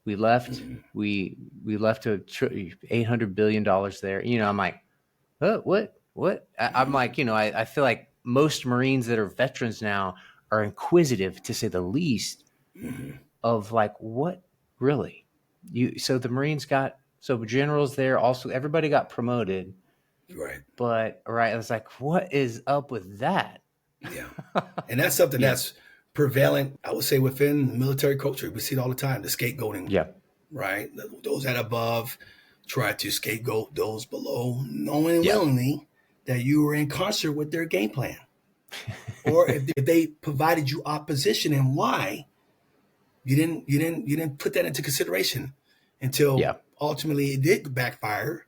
We left. Mm-hmm. We left $800 billion there. I'm like, what? I'm Mm-hmm. like, I feel like most Marines that are veterans now are inquisitive, to say the least, Mm-hmm. of like, what really? So the Marines got, so generals there, also everybody got promoted, Right. but right, I was like, what is up with that? Yeah. And that's something Yeah, that's prevalent, I would say, within military culture. We see it all the time, the scapegoating, yeah, right? Those at above try to scapegoat those below, knowing yeah, willingly that you were in concert with their game plan. Or if they provided you opposition and why, you didn't put that into consideration until yeah, ultimately it did backfire,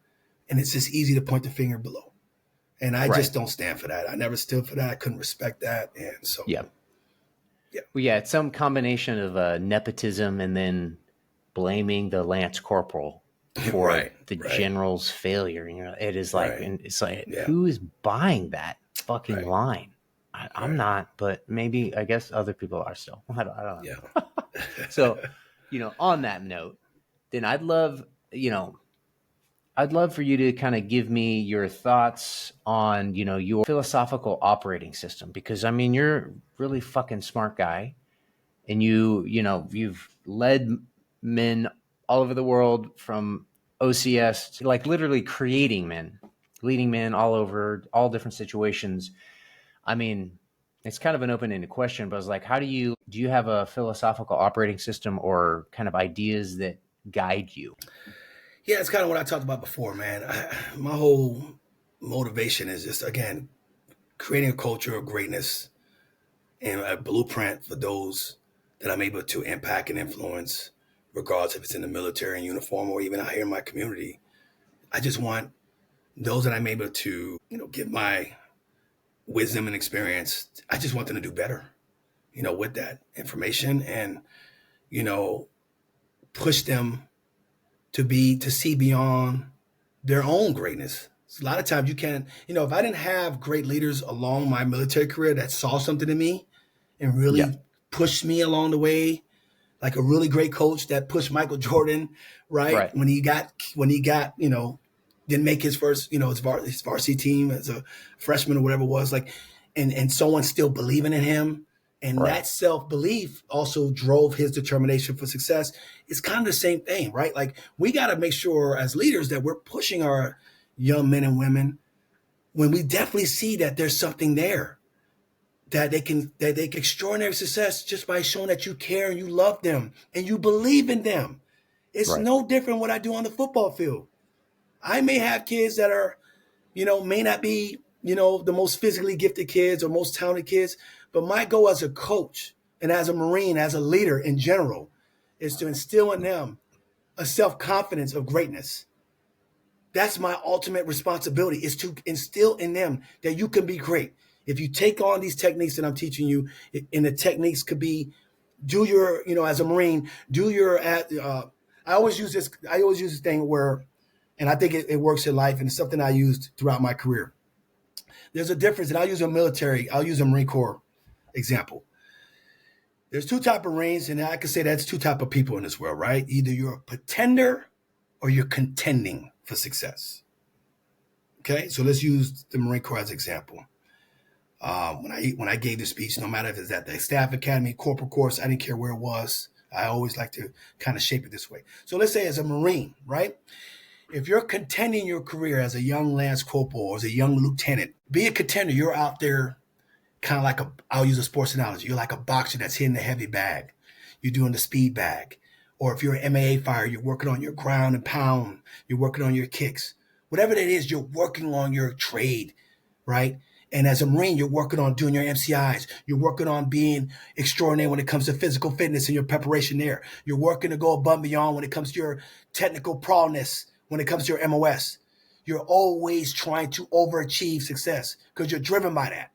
and it's just easy to point the finger below. And I right, just don't stand for that. I never stood for that. I couldn't respect that. And so, yeah. yeah, Well, yeah, it's some combination of nepotism and then blaming the lance corporal for right, the right, general's failure. It is like, right, and it's like, yeah, who is buying that fucking right, line? I'm right, not, but maybe I guess other people are still. I don't yeah. know. So, on that note, then I'd love for you to kind of give me your thoughts on, your philosophical operating system, because I mean, you're a really fucking smart guy, and you've led men all over the world from OCS to like literally creating men, leading men all over all different situations. I mean, it's kind of an open-ended question, but I was like, do you have a philosophical operating system or kind of ideas that guide you? Yeah, it's kind of what I talked about before, man. My whole motivation is just, again, creating a culture of greatness and a blueprint for those that I'm able to impact and influence, regardless if it's in the military in uniform or even out here in my community. I just want those that I'm able to, give my wisdom and experience. I just want them to do better, with that information, and, you know, push them to see beyond their own greatness. So a lot of times you can't, if I didn't have great leaders along my military career that saw something in me and Yeah. really pushed me along the way, like a really great coach that pushed Michael Jordan, right? Right. When he got, didn't make his first, his varsity team as a freshman or whatever it was, like, and someone still believing in him. And Right. that self-belief also drove his determination for success. It's kind of the same thing, right? Like, we got to make sure as leaders that we're pushing our young men and women when we definitely see that there's something there, that they can extraordinary success just by showing that you care and you love them and you believe in them. It's Right. no different what I do on the football field. I may have kids that are, may not be, the most physically gifted kids or most talented kids, but my goal as a coach and as a Marine, as a leader in general, is to instill in them a self-confidence of greatness. That's my ultimate responsibility, is to instill in them that you can be great. If you take on these techniques that I'm teaching you, and the techniques could be, do your, as a Marine, do your, I always use this thing where, and I think it works in life, and it's something I used throughout my career. There's a difference, and I'll use a Marine Corps example. There's two type of Marines, and I could say that's two type of people in this world, right? Either you're a pretender or you're contending for success. Okay, so let's use the Marine Corps as an example. When I gave the speech, no matter if it's at the Staff Academy, Corporal course, I didn't care where it was. I always like to kind of shape it this way. So let's say as a Marine, right? If you're contending your career as a young Lance Corporal or as a young lieutenant, be a contender. You're out there kind of like I'll use a sports analogy. You're like a boxer that's hitting the heavy bag. You're doing the speed bag. Or if you're an MMA fighter, you're working on your ground and pound. You're working on your kicks. Whatever that is, you're working on your trade, right? And as a Marine, you're working on doing your MCIs. You're working on being extraordinary when it comes to physical fitness and your preparation there. You're working to go above and beyond when it comes to your technical prowess, when it comes to your MOS. You're always trying to overachieve success because you're driven by that.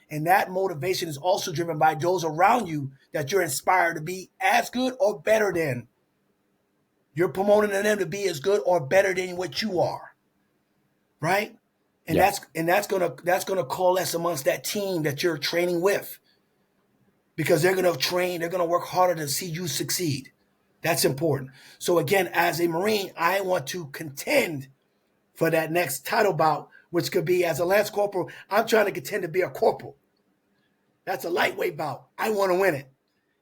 And that motivation is also driven by those around you that you're inspired to be as good or better than. You're promoting them to be as good or better than what you are, right? And that's gonna coalesce amongst that team that you're training with, because they're gonna work harder to see you succeed. That's important. So again, as a Marine, I want to contend for that next title bout, which could be, as a Lance Corporal, I'm trying to contend to be a corporal. That's a lightweight bout. I want to win it.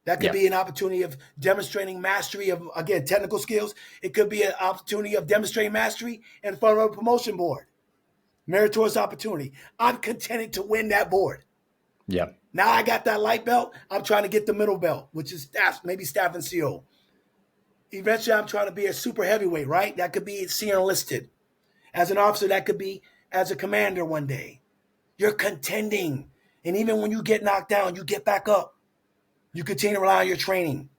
That could be an opportunity of demonstrating mastery of, again, technical skills. It could be an opportunity of demonstrating mastery in front of a promotion board. Meritorious opportunity. I'm contending to win that board. Yeah. Now I got that light belt. I'm trying to get the middle belt, which is maybe staff and CO. Eventually, I'm trying to be a super heavyweight, right? That could be senior enlisted. As an officer, that could be as a commander one day. You're contending. And even when you get knocked down, you get back up. You continue to rely on your training.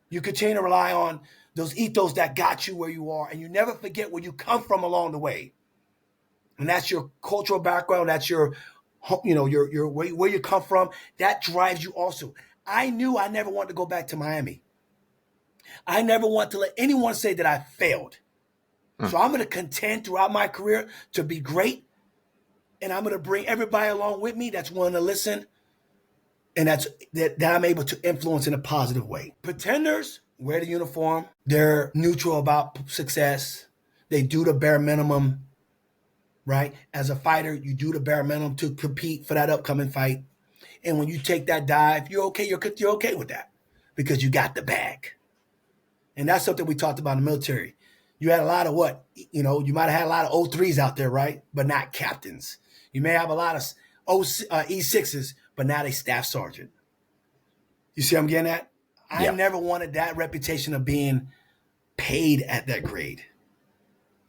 You continue to rely on those ethos that got you where you are. And you never forget where you come from along the way. And that's your cultural background. That's your where you come from. That drives you also. I knew I never wanted to go back to Miami. I never want to let anyone say that I failed. So I'm going to contend throughout my career to be great. And I'm going to bring everybody along with me that's willing to listen. And that I'm able to influence in a positive way. Pretenders wear the uniform. They're neutral about success. They do the bare minimum, right? As a fighter, you do the bare minimum to compete for that upcoming fight. And when you take that dive, you're okay. You're okay with that because you got the bag. And that's something we talked about in the military. You had a lot of you might have had a lot of O3s out there, right? But not captains. You may have a lot of E6s, but not a staff sergeant. You see what I'm getting at? I never wanted that reputation of being paid at that grade.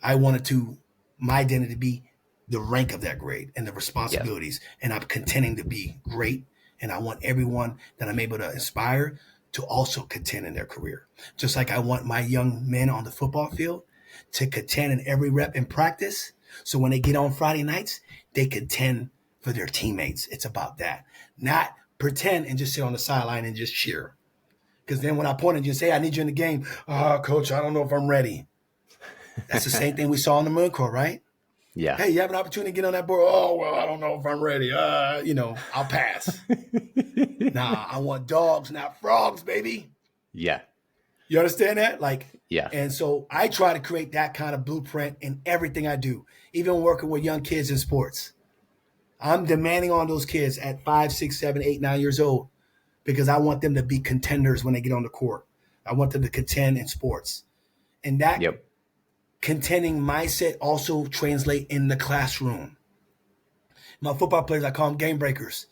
I wanted my identity to be the rank of that grade and the responsibilities. And I'm contending to be great. And I want everyone that I'm able to inspire to also contend in their career. Just like I want my young men on the football field to contend in every rep in practice. So when they get on Friday nights, they contend for their teammates. It's about that. Not pretend and just sit on the sideline and just cheer. Because then when I point at you and say, I need you in the game, coach, I don't know if I'm ready. That's the same thing we saw in the Marine Corps, right? Yeah. Hey, you have an opportunity to get on that board. Oh, well, I don't know if I'm ready. I'll pass. Nah, I want dogs, not frogs, baby. Yeah. You understand that? Like, Yeah. and so I try to create that kind of blueprint in everything I do, even working with young kids in sports. I'm demanding on those kids at 5, 6, 7, 8, 9 years old because I want them to be contenders when they get on the court. I want them to contend in sports. And that Yep. contending mindset also translate in the classroom. My football players, I call them game breakers.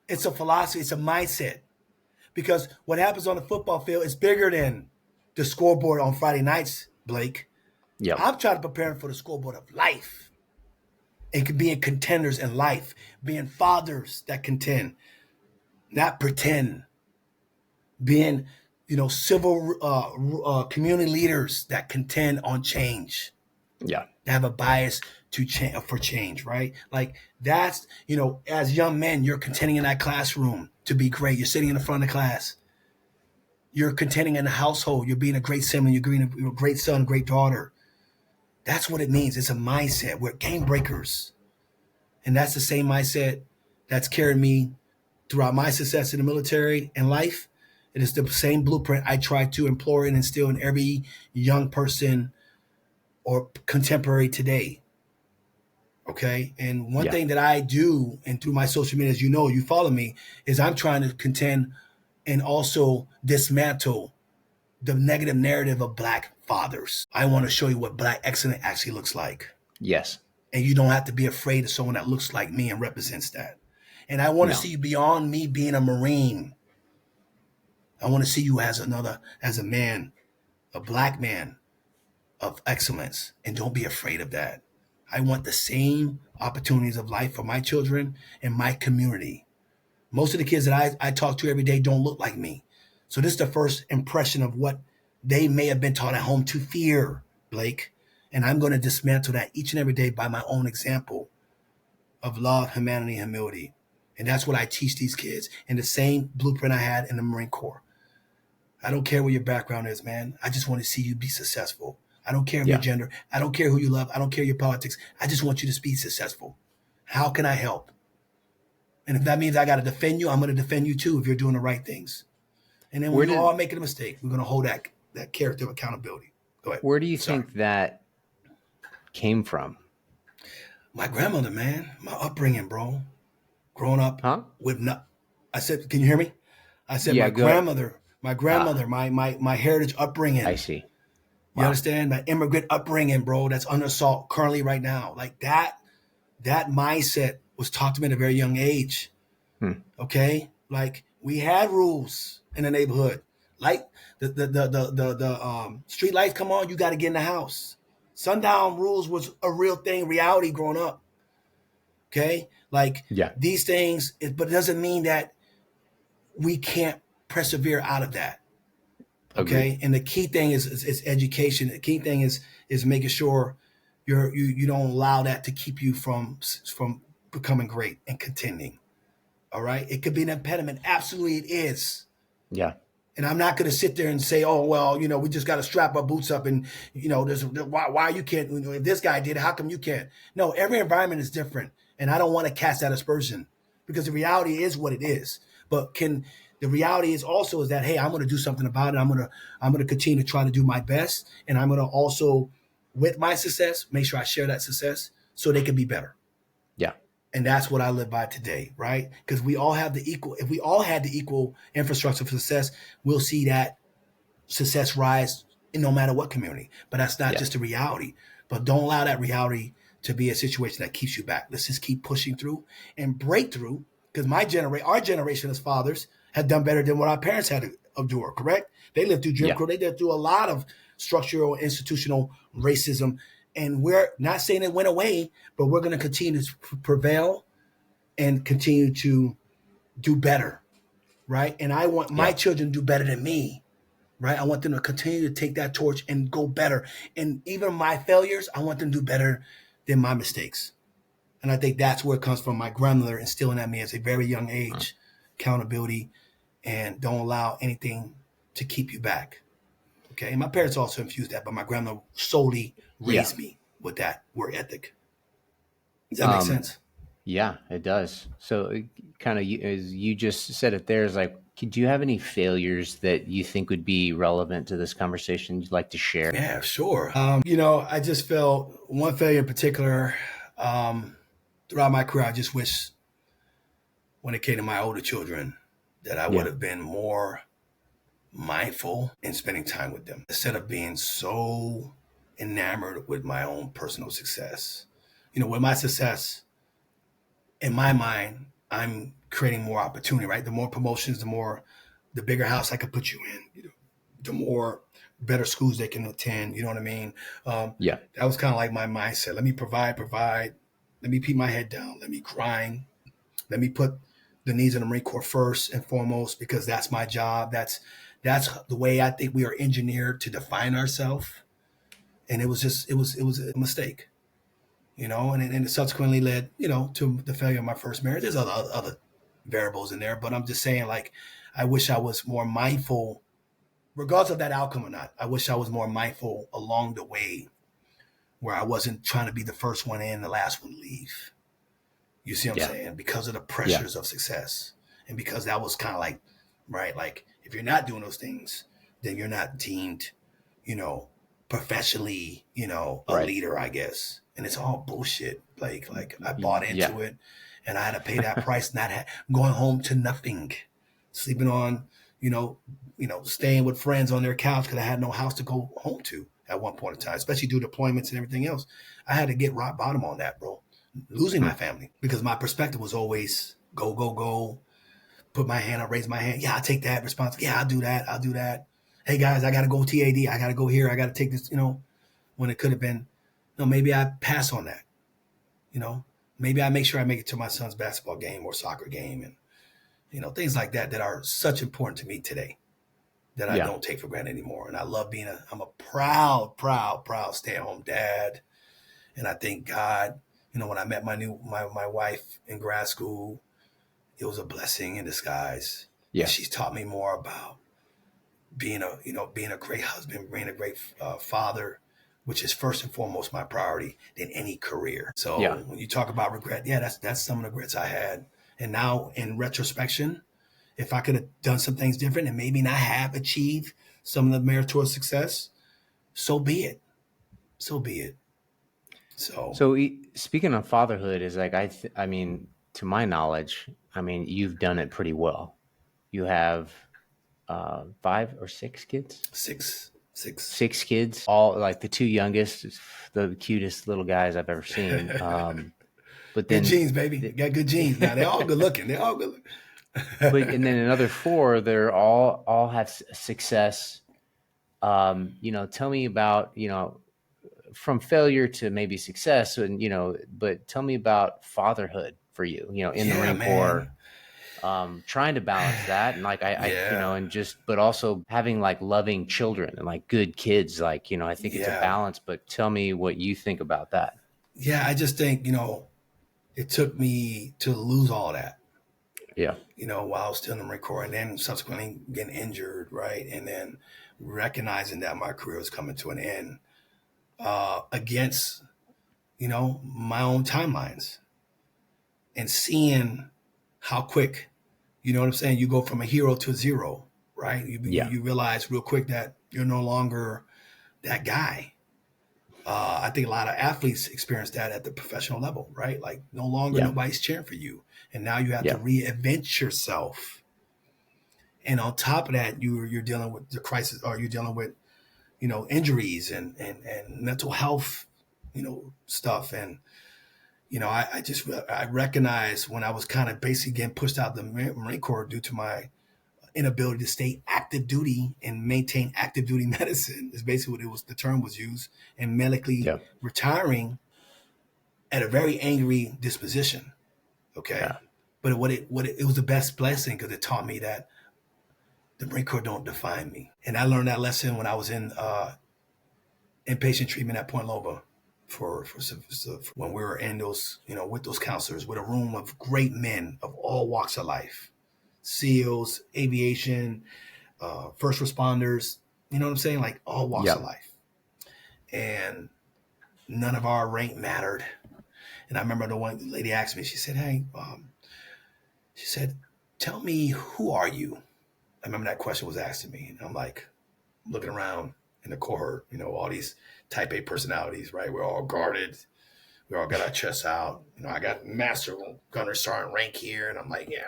It's a philosophy, it's a mindset. Because what happens on the football field is bigger than the scoreboard on Friday nights, Blake. Yep. I'm trying to prepare them for the scoreboard of life. And being contenders in life, being fathers that contend, not pretend, being, civil community leaders that contend on change, Yeah. that have a bias to change for change, right? Like that's, as young men, you're contending in that classroom to be great. You're sitting in the front of the class. You're contending in the household. You're being a great sibling. You're being a great son, great daughter. That's what it means. It's a mindset. We're game breakers. And that's the same mindset that's carried me throughout my success in the military and life. It is the same blueprint I try to employ and instill in every young person or contemporary today. Okay. And one Yeah. thing that I do, and through my social media, as you know, you follow me, is I'm trying to contend and also dismantle the negative narrative of Black fathers. I want to show you what Black excellence actually looks like. Yes. And you don't have to be afraid of someone that looks like me and represents that. And I want to No. see you beyond me being a Marine. I want to see you as a man, a Black man of excellence. And don't be afraid of that. I want the same opportunities of life for my children and my community. Most of the kids that I talk to every day don't look like me. So this is the first impression of what they may have been taught at home to fear, Blake. And I'm going to dismantle that each and every day by my own example of love, humanity, and humility. And that's what I teach these kids in the same blueprint I had in the Marine Corps. I don't care what your background is, man. I just want to see you be successful. I don't care your Yeah. gender. I don't care who you love. I don't care your politics. I just want you to be successful. How can I help? And if that means I got to defend you, I'm going to defend you too if you're doing the right things. And then when Where you did are making a mistake, we're going to hold that character of accountability. Go ahead. where do you Sorry. think that came from? My grandmother, man, my upbringing, bro. Growing up Huh? with not, I said, can you hear me? I said Yeah, my go ahead. grandmother, Ah, my heritage I upbringing. see. You Wow. understand? My immigrant upbringing, bro, that's under assault currently right now. Like that mindset was taught to me at a very young age. Hmm. Okay? Like we had rules in the neighborhood. Like the street lights come on, you got to get in the house. Sundown rules was a real thing, reality growing up. Okay? Like Yeah. these things, but it doesn't mean that we can't persevere out of that. Agreed. Okay, and the key thing is education. The key thing is making sure you don't allow that to keep you from becoming great and contending. All right, it could be an impediment. Absolutely, it is. Yeah. And I'm not going to sit there and say, oh well, we just got to strap our boots up and there's why you can't. If this guy did it, how come you can't? No, every environment is different, and I don't want to cast that aspersion because the reality is what it is. But the reality is also is that hey, I'm going to do something about it. I'm going to continue to try to do my best, and I'm going to also, with my success, make sure I share that success so they can be better. Yeah. And that's what I live by today, right? Because we all have the equal. If we all had the equal infrastructure for success, we'll see that success rise in no matter what community. But that's not Yeah. just a reality. But don't allow that reality to be a situation that keeps you back. Let's just keep pushing through and break through. Because our generation as fathers had done better than what our parents had to endure. Correct? They lived through Jim Yeah. Crow. They lived through a lot of structural, institutional racism. And we're not saying it went away, but we're going to continue to prevail and continue to do better, right? And I want my Yeah. children to do better than me, right? I want them to continue to take that torch and go better. And even my failures, I want them to do better than my mistakes. And I think that's where it comes from. My grandmother instilling at me at a very young age, accountability, and don't allow anything to keep you back. Okay. And my parents also infused that, but my grandmother solely Yeah. raised me with that work ethic. Does that make Um, sense? yeah, it does. So kind of as you just said it there is like Do you have any failures that you think would be relevant to this conversation you'd like to share? Yeah, sure. I just felt one failure in particular throughout my career. I just wish when it came to my older children that I would Yeah. have been more mindful in spending time with them instead of being so enamored with my own personal success. With my success, in my mind, I'm creating more opportunity, right? The more promotions, the bigger house I could put you in, the more better schools they can attend. You know what I mean? Yeah. That was kind of like my mindset. Let me provide. Let me keep my head down. Let me grind. Let me put the needs of the Marine Corps first and foremost because that's my job. That's the way I think we are engineered to define ourselves. And it was a mistake, and it subsequently led, to the failure of my first marriage. There's other variables in there, but I'm just saying, like, I wish I was more mindful, regardless of that outcome or not. I wish I was more mindful along the way where I wasn't trying to be the first one in, the last one to leave. You see what I'm Yeah. saying? Because of the Yeah. pressures of success. And because that was kind of like, right, like if you're not doing those things, then you're not deemed, you know, professionally, a Right. leader, I guess. And it's all bullshit. Like I bought Yeah. into it and I had to pay that price, going home to nothing, sleeping on, staying with friends on their couch because I had no house to go home to at one point in time, especially due to deployments and everything else. I had to get rock bottom on that, bro. Losing Hmm. my family because my perspective was always go, go, go, put my hand up, raise my hand. Yeah, I'll take that responsibility. Yeah, I'll do that. I'll do that. Hey guys, I got to go TAD. I got to go here. I got to take this, when it could have been, maybe I pass on that, you know, maybe I make sure I make it to my son's basketball game or soccer game and, things like that are such important to me today that I Yeah. don't take for granted anymore. And I love I'm a proud, proud, proud stay-at-home dad. And I thank God, when I met my wife in grad school, it was a blessing in disguise. And Yeah. she's taught me more about being a great husband, being a great father, which is first and foremost my priority than any career. Yeah. So when you talk about regret, yeah, that's some of the regrets I had. And now in retrospection, if I could have done some things different and maybe not have achieved some of the meritorious success, so be it. So be it. So So speaking of fatherhood, is like I mean, to my knowledge, I mean, you've done it pretty well. You have 5 or 6 kids. six, six. 6 kids, all like the two youngest, the cutest little guys I've ever seen. But Good then, genes, baby. the, Got good genes. Now they're all good looking. They're all good but looking. and then another four, they're all have success. Tell me about from failure to maybe success, and but tell me about fatherhood for you. In the Yeah, Marine Corps, man. trying to balance that, and like Yeah. and just but also having like loving children and like good kids. Like I think it's a Yeah. balance. But tell me what you think about that. Yeah. I just think, it took me to lose all that, Yeah. while I was still in the Marine Corps and then subsequently getting injured, right? And then recognizing that my career was coming to an end against, my own timelines and seeing how quick, you know what I'm saying? You go from a hero to a zero, right? Yeah. You realize real quick that you're no longer that guy. I think a lot of athletes experience that at the professional level, right? Like no longer Yeah. nobody's cheering for you, and now you have to Yeah. reinvent yourself. And on top of that, you're dealing with the crisis, or you're dealing with injuries and mental health, stuff. And I recognized when I was kind of basically getting pushed out of the Marine Corps due to my inability to stay active duty and maintain active duty medicine is basically what the term was used, and medically Yeah. retiring at a very angry disposition. Yeah. Okay. But it was the best blessing because it taught me that the Marine Corps don't define me. And I learned that lesson when I was in inpatient treatment at Point Loma for when we were in those, with those counselors, with a room of great men of all walks of life, SEALs, aviation, first responders, you know what I'm saying? Like all walks Yeah. of life. And none of our rank mattered. And I remember the one lady asked me, she said, hey, she said, tell me, who are you? I remember that question was asked to me, and I'm like looking around in the cohort, all these type A personalities, right? We're all guarded. We all got our chests out. I got Master Gunnery Sergeant rank here. And I'm like, yeah,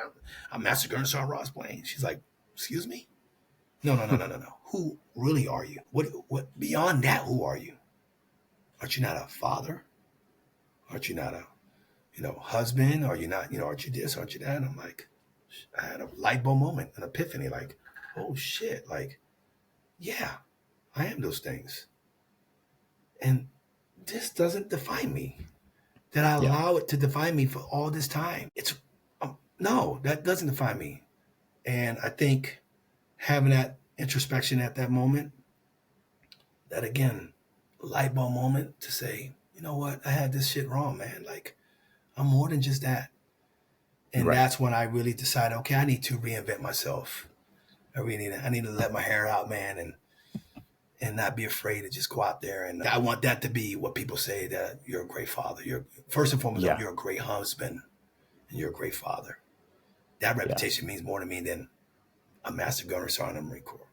I'm Master Gunnery Sergeant Ross Blaine. She's like, excuse me? No, no, no, no, no, no. Who really are you? What beyond that, who are you? Aren't you not a father? Aren't you not a, husband? Are you not, aren't you this? Aren't you that? And I'm like, I had a light bulb moment, an epiphany, like, oh shit, like, yeah, I am those things. And this doesn't define me. That I allow it to define me for all this time. No, that doesn't define me. And I think having that introspection at that moment, that again, light bulb moment to say, you know what, I had this shit wrong, man. Like, I'm more than just that. And that's when I really decided, okay, I need to reinvent myself. I need to let my hair out, man, and not be afraid to just go out there. And I want that to be what people say, that you're a great father. You're first and foremost, you're a great husband and you're a great father. That reputation means more to me than a Master Gunnery Sergeant in the Marine Corps,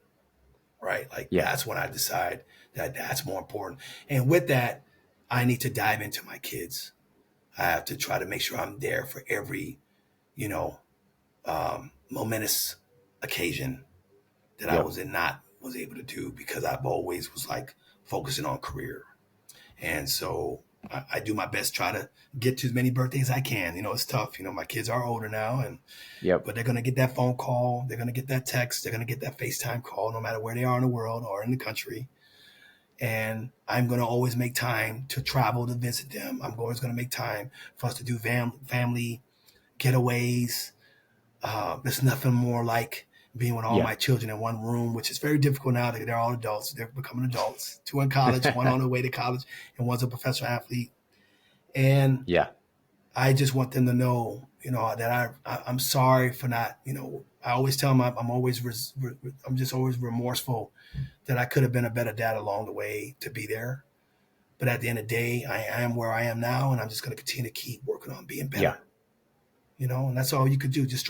right? Like that's when I decide that that's more important. And with that, I need to dive into my kids. I have to try to make sure I'm there for every, momentous occasion that I was able to do, because I've always was like focusing on career. And so I do my best, try to get to as many birthdays as I can. It's tough. My kids are older now, but they're going to get that phone call. They're going to get that text. They're going to get that FaceTime call, no matter where they are in the world or in the country. And I'm going to always make time to travel to visit them. I'm always going to make time for us to do family getaways. There's nothing more like being with all my children in one room, which is very difficult now. They're all adults. They're becoming adults. 2 in college, 1 on the way to college, and 1's a professional athlete. And I just want them to know, that I'm sorry for not, I always tell them I'm just always remorseful that I could have been a better dad along the way to be there. But at the end of the day, I am where I am now, and I'm just going to continue to keep working on being better. And that's all you could do. Just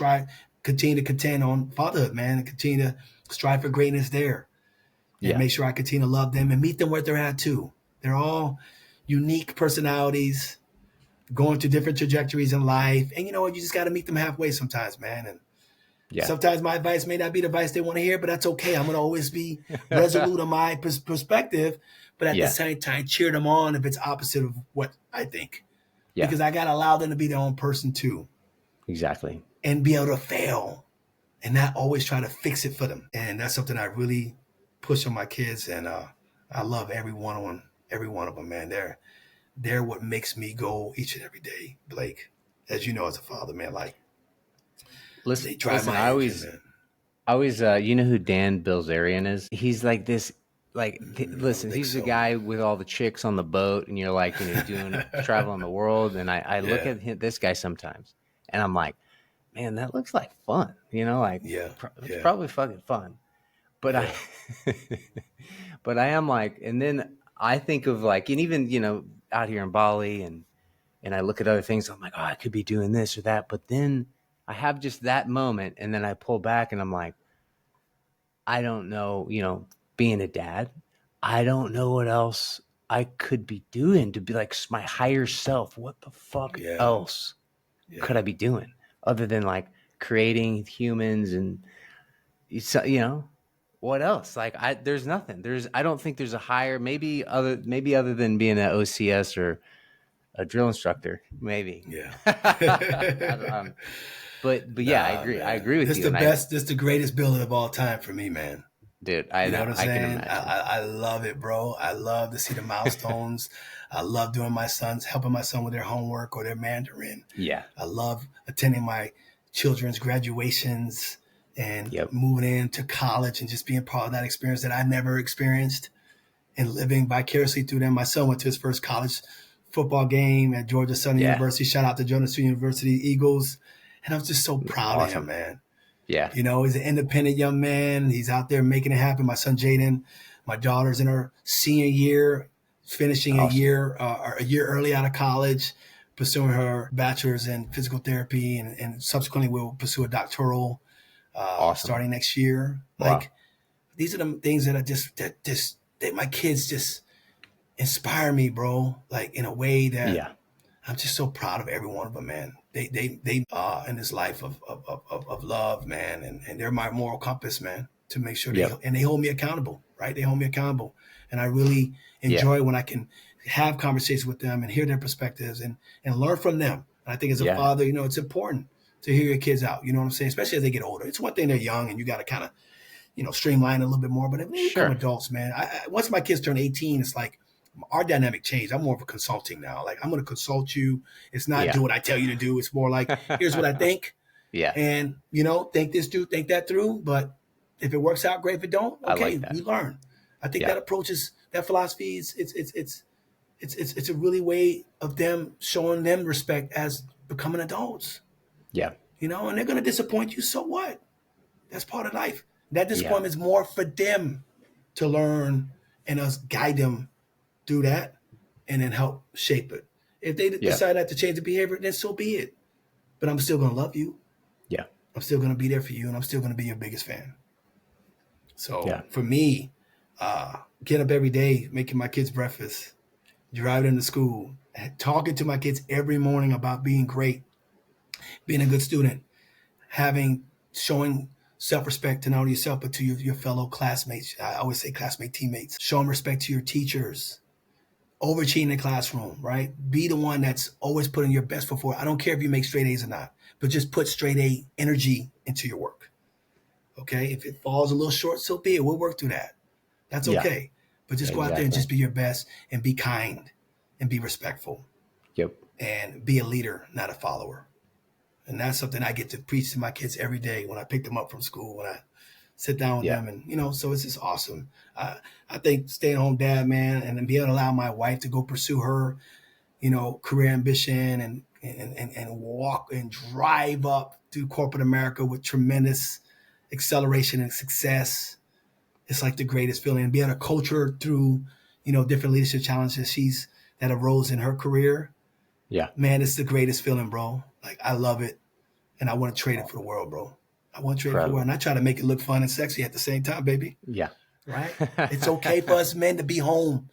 continue to contend on fatherhood, man, and continue to strive for greatness there. And make sure I continue to love them and meet them where they're at too. They're all unique personalities going through different trajectories in life. And you know what? You just got to meet them halfway sometimes, man. And sometimes my advice may not be the advice they want to hear, but that's okay. I'm going to always be resolute on my perspective, but at the same time, cheer them on if it's opposite of what I think. Because I got to allow them to be their own person too. Exactly. And be able to fail and not always try to fix it for them. And that's something I really push on my kids. And I love every one of them, man. They're what makes me go each and every day, Blake. As you know, as a father, man, like, listen, they drive my engine, man. I always, you know who Dan Bilzerian is? He's like this, listen, he's the guy with all the chicks on the boat, and you're like, doing traveling the world. And I look at this guy sometimes, and I'm like, man, that looks like fun, it's probably fucking fun. But but I am like, and then I think of like, and even, out here in Bali, and I look at other things, I'm like, oh, I could be doing this or that. But then I have just that moment, and then I pull back and I'm like, I don't know, being a dad, I don't know what else I could be doing to be like my higher self. What the fuck else could I be doing other than like creating humans? And what else? Like there's nothing. I don't think there's a higher, maybe other than being an OCS or a drill instructor, maybe. But yeah, I agree. Man. I agree with you. This is the greatest building of all time for me, man. Dude, I know what I'm saying? I can imagine. I love it, bro. I love to see the milestones. I love helping my son with their homework or their Mandarin. Yeah. I love attending my children's graduations and moving into college and just being part of that experience that I never experienced and living vicariously through them. My son went to his first college football game at Georgia Southern University. Shout out to Georgia Southern University Eagles. And I was just so proud of him, man. Yeah. He's an independent young man. He's out there making it happen. My son, Jaden, my daughter's in her senior year, finishing a year early out of college, pursuing her bachelor's in physical therapy, and subsequently will pursue a doctoral Awesome. starting next year. Wow. Like, these are the things that that my kids just inspire me, bro. Like, in a way that Yeah. I'm just so proud of every one of them, man. They in this life of love, man, and they're my moral compass, man. To make sure Yep. they hold me accountable, right? They hold me accountable, and I really Yeah. enjoy when I can have conversations with them and hear their perspectives and learn from them. And I think as a Yeah. father, you know, it's important to hear your kids out. You know what I'm saying? Especially as they get older. It's one thing they're young and you got to kind of, you know, streamline a little bit more. But if they Sure. become adults, man, once my kids turn 18, it's like our dynamic changed. I'm more of a consulting now. Like, I'm going to consult you. It's not Yeah. do what I tell you to do. It's more like, here's what I think. Yeah. And, you know, think this through, think that through. But if it works out, great. If it don't, I okay, like that. we learn. I think Yeah. that approach is, that philosophy is, it's a really way of them showing them respect as becoming adults. Yeah. You know, and they're going to disappoint you. So what? That's part of life. That Yeah. disappointment is more for them to learn and us guide them through that and then help shape it. If they Yeah. decide not to change the behavior, then so be it. But I'm still going to love you. Yeah. I'm still going to be there for you, and I'm still going to be your biggest fan. So Yeah. for me, getting up every day, making my kids breakfast, driving them to school, talking to my kids every morning about being great, being a good student, showing self-respect to not only yourself, but to your fellow classmates. I always say classmate teammates. Showing respect to your teachers, overachieving in the classroom, right? Be the one that's always putting your best foot forward. I don't care if you make straight A's or not, but just put straight A energy into your work. Okay? If it falls a little short, so be it. We'll work through that. That's Yeah. okay. But just go out there and Exactly. just be your best and be kind and be respectful Yep. and be a leader, not a follower. And that's something I get to preach to my kids every day when I pick them up from school, when I sit down with Yeah. them. And, you know, so it's just awesome. I think staying home dad, man, and then be able to allow my wife to go pursue her, you know, career ambition and walk and drive up through corporate America with tremendous acceleration and success. It's like the greatest feeling. And be able to coach her through, you know, different leadership challenges that arose in her career. Yeah. Man, it's the greatest feeling, bro. Like, I love it. And I want to trade it for the world, bro. I want to trade it for the world. And I try to make it look fun and sexy at the same time, baby. Yeah. Right? It's okay for us men to be home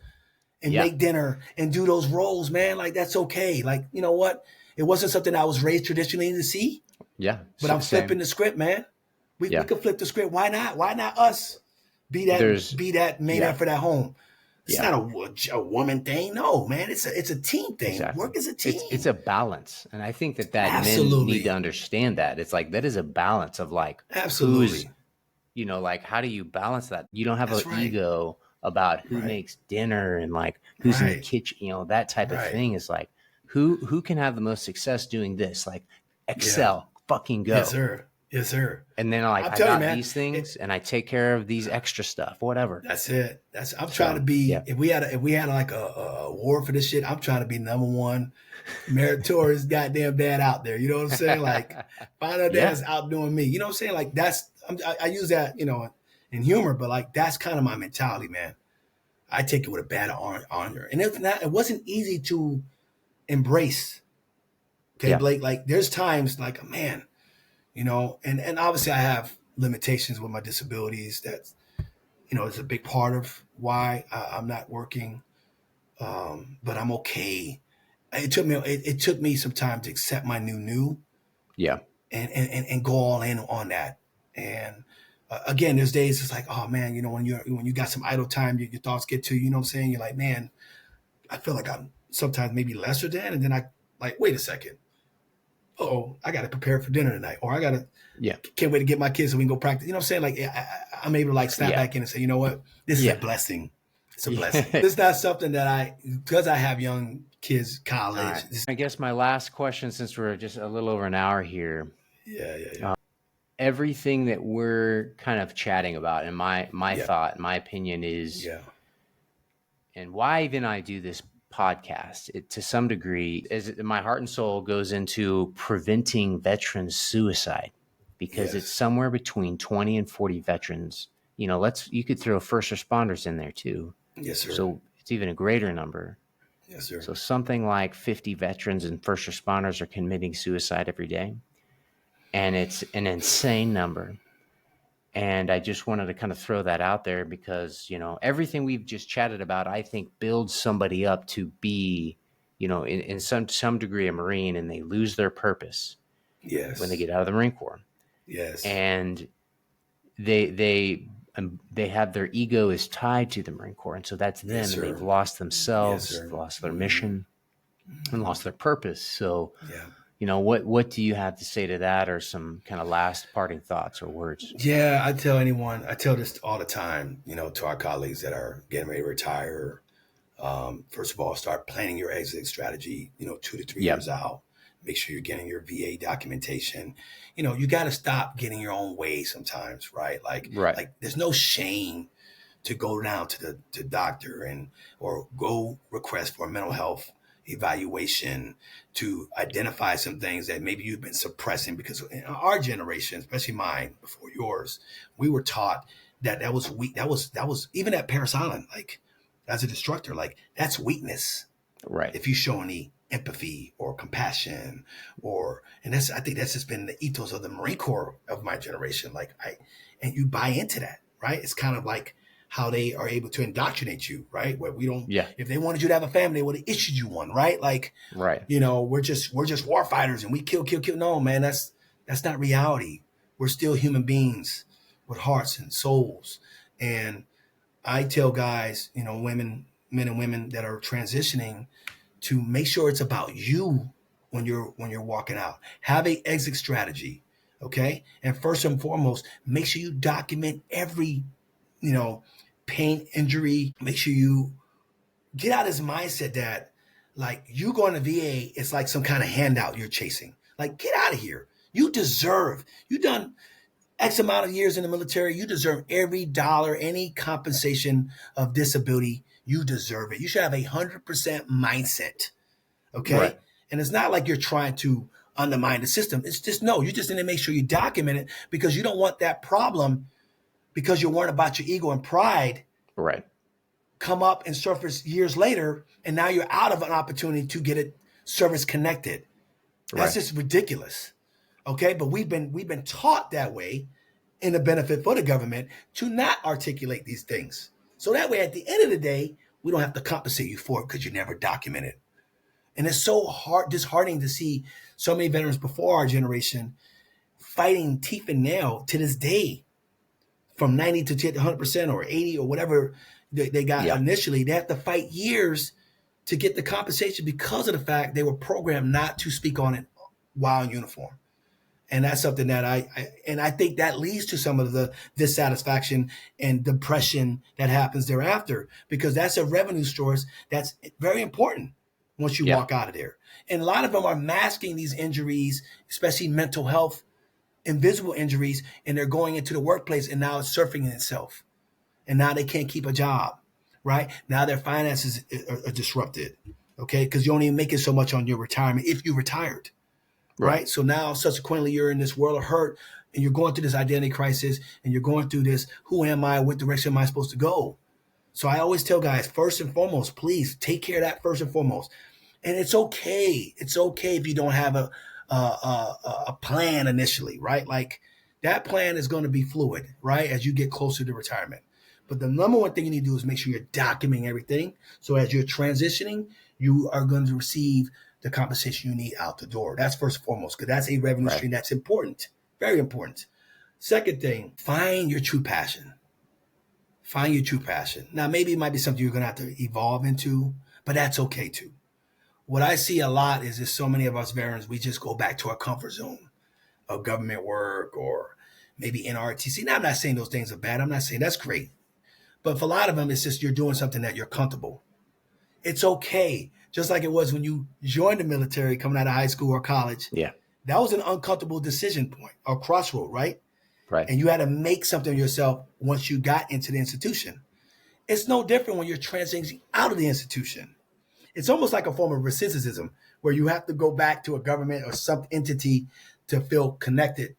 and Yeah. make dinner and do those roles, man. Like, that's okay. Like, you know what? It wasn't something I was raised traditionally to see, Yeah. but I'm Same. flipping the script, man. We Yeah. could flip the script. Why not? Why not us be that main Yeah. effort at home? It's Yeah. not a woman thing. No, man. It's a team thing. Exactly. Work is a team. It's a balance. And I think that men Absolutely. need to understand that. It's like, that is a balance of like, Absolutely. who's, you know, like, how do you balance that? You don't have That's an right. ego about who Right. makes dinner and like who's in the Right. kitchen, you know, that type of Right. thing is like, who can have the most success doing this? Like, excel, fucking go. Yes, sir. Yes, sir. And then like, I'm I telling got you, man, these things and I take care of these extra stuff, whatever. That's it. I'm trying to be. Yeah. If we had like a award for this shit, I'm trying to be number one meritorious goddamn dad out there. You know what I'm saying? Like, find a dad that's outdoing me. You know what I'm saying? Like, I use that, you know, in humor, but like, that's kind of my mentality, man. I take it with a bad honor, and it wasn't easy to embrace. Okay, Yeah. Blake. Like, there's times like, man, you know, and obviously I have limitations with my disabilities. That's, you know, it's a big part of why I'm not working. But I'm okay. It took me some time to accept my new. Yeah. And go all in on that. And again, there's days it's like, oh man, you know, when you got some idle time, your thoughts get to you. You know what I'm saying? You're like, man, I feel like I'm sometimes maybe lesser than, and then I like, wait a second. Oh, I got to prepare for dinner tonight, or I got to, can't wait to get my kids so we can go practice. You know what I'm saying? Like, I'm able to like snap back in and say, you know what, this is a blessing. It's a blessing. It's not something that because I have young kids, college. Right. I guess my last question, since we're just a little over an hour here. Yeah. Everything that we're kind of chatting about, and my thought, my opinion is, and why even I do this podcast, it, to some degree, is my heart and soul goes into preventing veterans suicide, because it's somewhere between 20 and 40 veterans. You know, you could throw first responders in there too. Yes, sir. So it's even a greater number. Yes, sir. So something like 50 veterans and first responders are committing suicide every day. And it's an insane number. And I just wanted to kind of throw that out there because, everything we've just chatted about, I think builds somebody up to be, in some degree a Marine, and they lose their purpose when they Yes. get out of the Marine Corps. Yes. And they have their ego is tied to the Marine Corps. And so that's Yes, them, and they've sir. lost Yes, themselves, sir. lost their Mm-hmm. mission, and Mm-hmm. lost their purpose. So, Yeah. what do you have to say to that, or some kind of last parting thoughts or words? Yeah, I tell this all the time, to our colleagues that are getting ready to retire. First of all, start planning your exit strategy, 2 to 3 years Yep. out. Make sure you're getting your VA documentation. You got to stop getting your own way sometimes, right? Right. Like there's no shame to go down to doctor or go request for a mental health evaluation to identify some things that maybe you've been suppressing, because in our generation, especially mine before yours, we were taught that was weak. That was even at Paris Island, like as an instructor, like that's weakness Right. if you show any empathy or compassion, and I think that's just been the ethos of the Marine Corps of my generation. And you buy into that, right? It's kind of like how they are able to indoctrinate you, right? Where we don't, Yeah. if they wanted you to have a family, they would have issued you one, right? Like, Right. we're just war fighters and we kill, kill, kill. No, man, that's not reality. We're still human beings with hearts and souls. And I tell guys, men and women that are transitioning, to make sure it's about you when you're walking out. Have a exit strategy, okay? And first and foremost, make sure you document every, you know, pain, injury. Make sure you get out of this mindset that like you going to VA, it's like some kind of handout you're chasing. Like, get out of here. You done X amount of years in the military. You deserve every dollar, any compensation of disability. You deserve it. You should have 100% mindset. Right. Okay. And it's not like you're trying to undermine the system. It's just, no, you just need to make sure you document it, because you don't want that problem, because you're worried about your ego and pride, Right. come up and surface years later. And now you're out of an opportunity to get it service connected. That's Right. just ridiculous. Okay. But we've been taught that way, in the benefit for the government, to not articulate these things. So that way, at the end of the day, we don't have to compensate you for it because you never documented. And it's so disheartening to see so many veterans before our generation fighting teeth and nail to this day, from 90 to 100% or 80 or whatever they got Yeah. initially. They have to fight years to get the compensation because of the fact they were programmed not to speak on it while in uniform. And that's something that I think that leads to some of the dissatisfaction and depression that happens thereafter, because that's a revenue source that's very important once you Yeah. walk out of there. And a lot of them are masking these injuries, especially mental health, invisible injuries, and they're going into the workplace, and now it's surfing in itself. And now they can't keep a job, right? Now their finances are disrupted, okay? Because you only make it so much on your retirement if you retired, Right. right? So now subsequently you're in this world of hurt, and you're going through this identity crisis, and you're going through this, who am I? What direction am I supposed to go? So I always tell guys, first and foremost, please take care of that first and foremost. And it's okay. It's okay if you don't have a plan initially, right? Like, that plan is going to be fluid, right? As you get closer to retirement. But the number one thing you need to do is make sure you're documenting everything. So as you're transitioning, you are going to receive the compensation you need out the door. That's first and foremost, because that's a revenue Right. stream that's important, very important. Second thing, find your true passion. Find your true passion. Now, maybe it might be something you're going to have to evolve into, but that's okay too. What I see a lot is so many of us veterans, we just go back to our comfort zone of government work, or maybe NRTC. Now, I'm not saying those things are bad. I'm not saying that's great. But for a lot of them, it's just you're doing something that you're comfortable. It's okay. Just like it was when you joined the military coming out of high school or college. Yeah. That was an uncomfortable decision point or crossroad, right? Right. And you had to make something of yourself once you got into the institution. It's no different when you're transitioning out of the institution. It's almost like a form of recidivism, where you have to go back to a government or some entity to feel connected.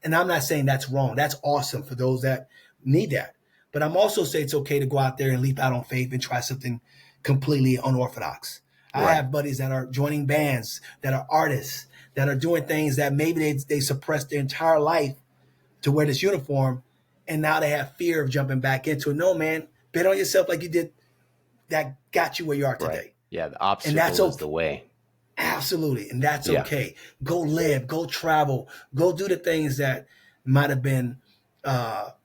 And I'm not saying that's wrong. That's awesome for those that need that. But I'm also saying it's okay to go out there and leap out on faith and try something completely unorthodox. I Right. have buddies that are joining bands, that are artists, that are doing things that maybe they suppressed their entire life to wear this uniform. and now they have fear of jumping back into it. No, man, bet on yourself like you did. That got you where you are Right. today. Yeah. The And that's obstacle is okay. the way. Absolutely. And that's Yeah. okay. Go live, go travel, go do the things that might have been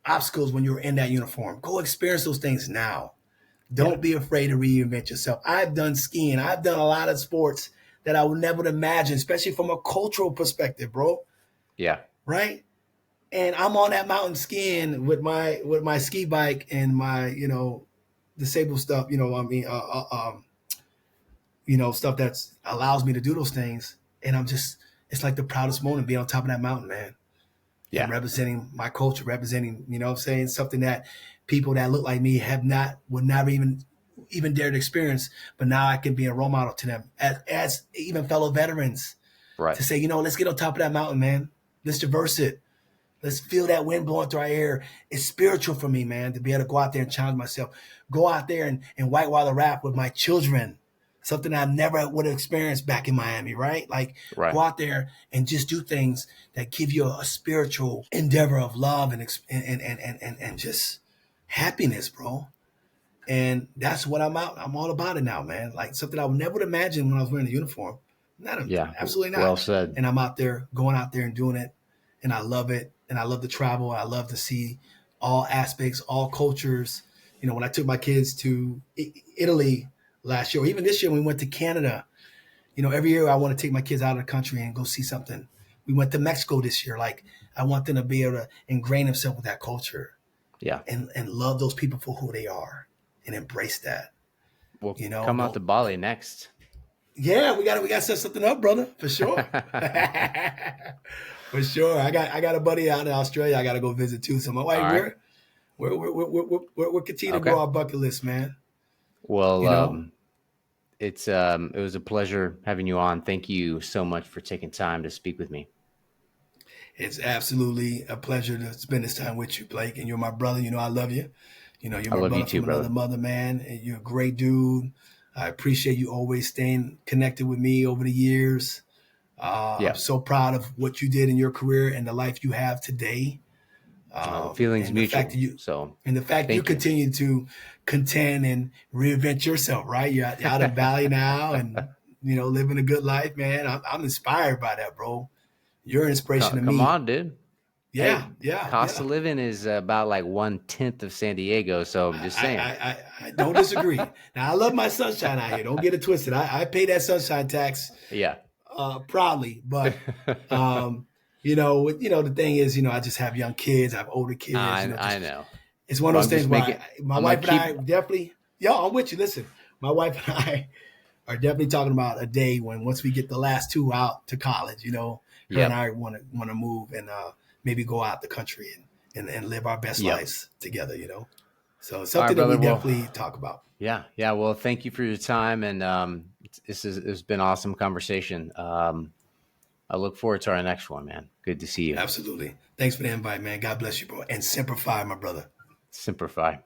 obstacles when you were in that uniform. Go experience those things now. Yeah. Don't be afraid to reinvent yourself. I've done skiing. I've done a lot of sports that I would never imagine, especially from a cultural perspective, bro. Yeah. Right? And I'm on that mountain skiing with my ski bike and my, disabled stuff, stuff that's allows me to do those things. And it's like the proudest moment being on top of that mountain, man. And Yeah. representing my culture, representing, what I'm saying, something that people that look like me would never even dare to experience. But now I can be a role model to them as even fellow veterans Right. to say, let's get on top of that mountain, man. Let's traverse it. Let's feel that wind blowing through our hair. It's spiritual for me, man, to be able to go out there and challenge myself. Go out there and whitewater raft with my children. Something I never would have experienced back in Miami, right? Like Right. go out there and just do things that give you a spiritual endeavor of love and just happiness, bro. And that's what I'm all about it now, man. Like something I would never imagine when I was wearing the uniform. Yeah. Absolutely Well not. said. And I'm out there, going out there and doing it. And I love it. And I love to travel. I love to see all aspects, all cultures. When I took my kids to Italy last year, or even this year when we went to Canada, every year I want to take my kids out of the country and go see something. We went to Mexico this year. Like I want them to be able to ingrain themselves with that culture Yeah. and love those people for who they are and embrace that. We'll come out to Bali next. Yeah, we got to set something up, brother, for sure. For sure. I got a buddy out in Australia I got to go visit too. So my wife, All right. we're continuing to Okay. grow our bucket list, man. Well, it was a pleasure having you on. Thank you so much for taking time to speak with me. It's absolutely a pleasure to spend this time with you, Blake. And you're my brother. I love you. You're I my love you brother too, from another brother. mother, man. And you're a great dude. I appreciate you always staying connected with me over the years. Yeah. I'm so proud of what you did in your career and the life you have today. The feeling's And the mutual. fact that you So you continue to contend and reinvent yourself, right? You're out in Valley now and, living a good life, man. I'm inspired by that, bro. You're an inspiration to come me. on, dude. Yeah, Hey, yeah, cost yeah. of living is about like 1/10 of San Diego. So I'm just saying. I don't disagree. Now, I love my sunshine out here. Don't get it twisted. I pay that sunshine tax Yeah. proudly, but the thing is, I just have young kids, I have older kids, I know. it's one of But those I'm things just where making. my I'm gonna wife and I keep. definitely, I'm with you. Listen, my wife and I are definitely talking about a day when once we get the last two out to college, her and Yep. I want to move and maybe go out the country and live our best Yep. lives together, So it's All right, something that we brother. Well, definitely talk about. yeah, yeah. Well, thank you for your time, and it's been an awesome conversation. I look forward to our next one, man. Good to see you. Absolutely. Thanks for the invite, man. God bless you, bro. And Semper Fi, my brother. Simplify.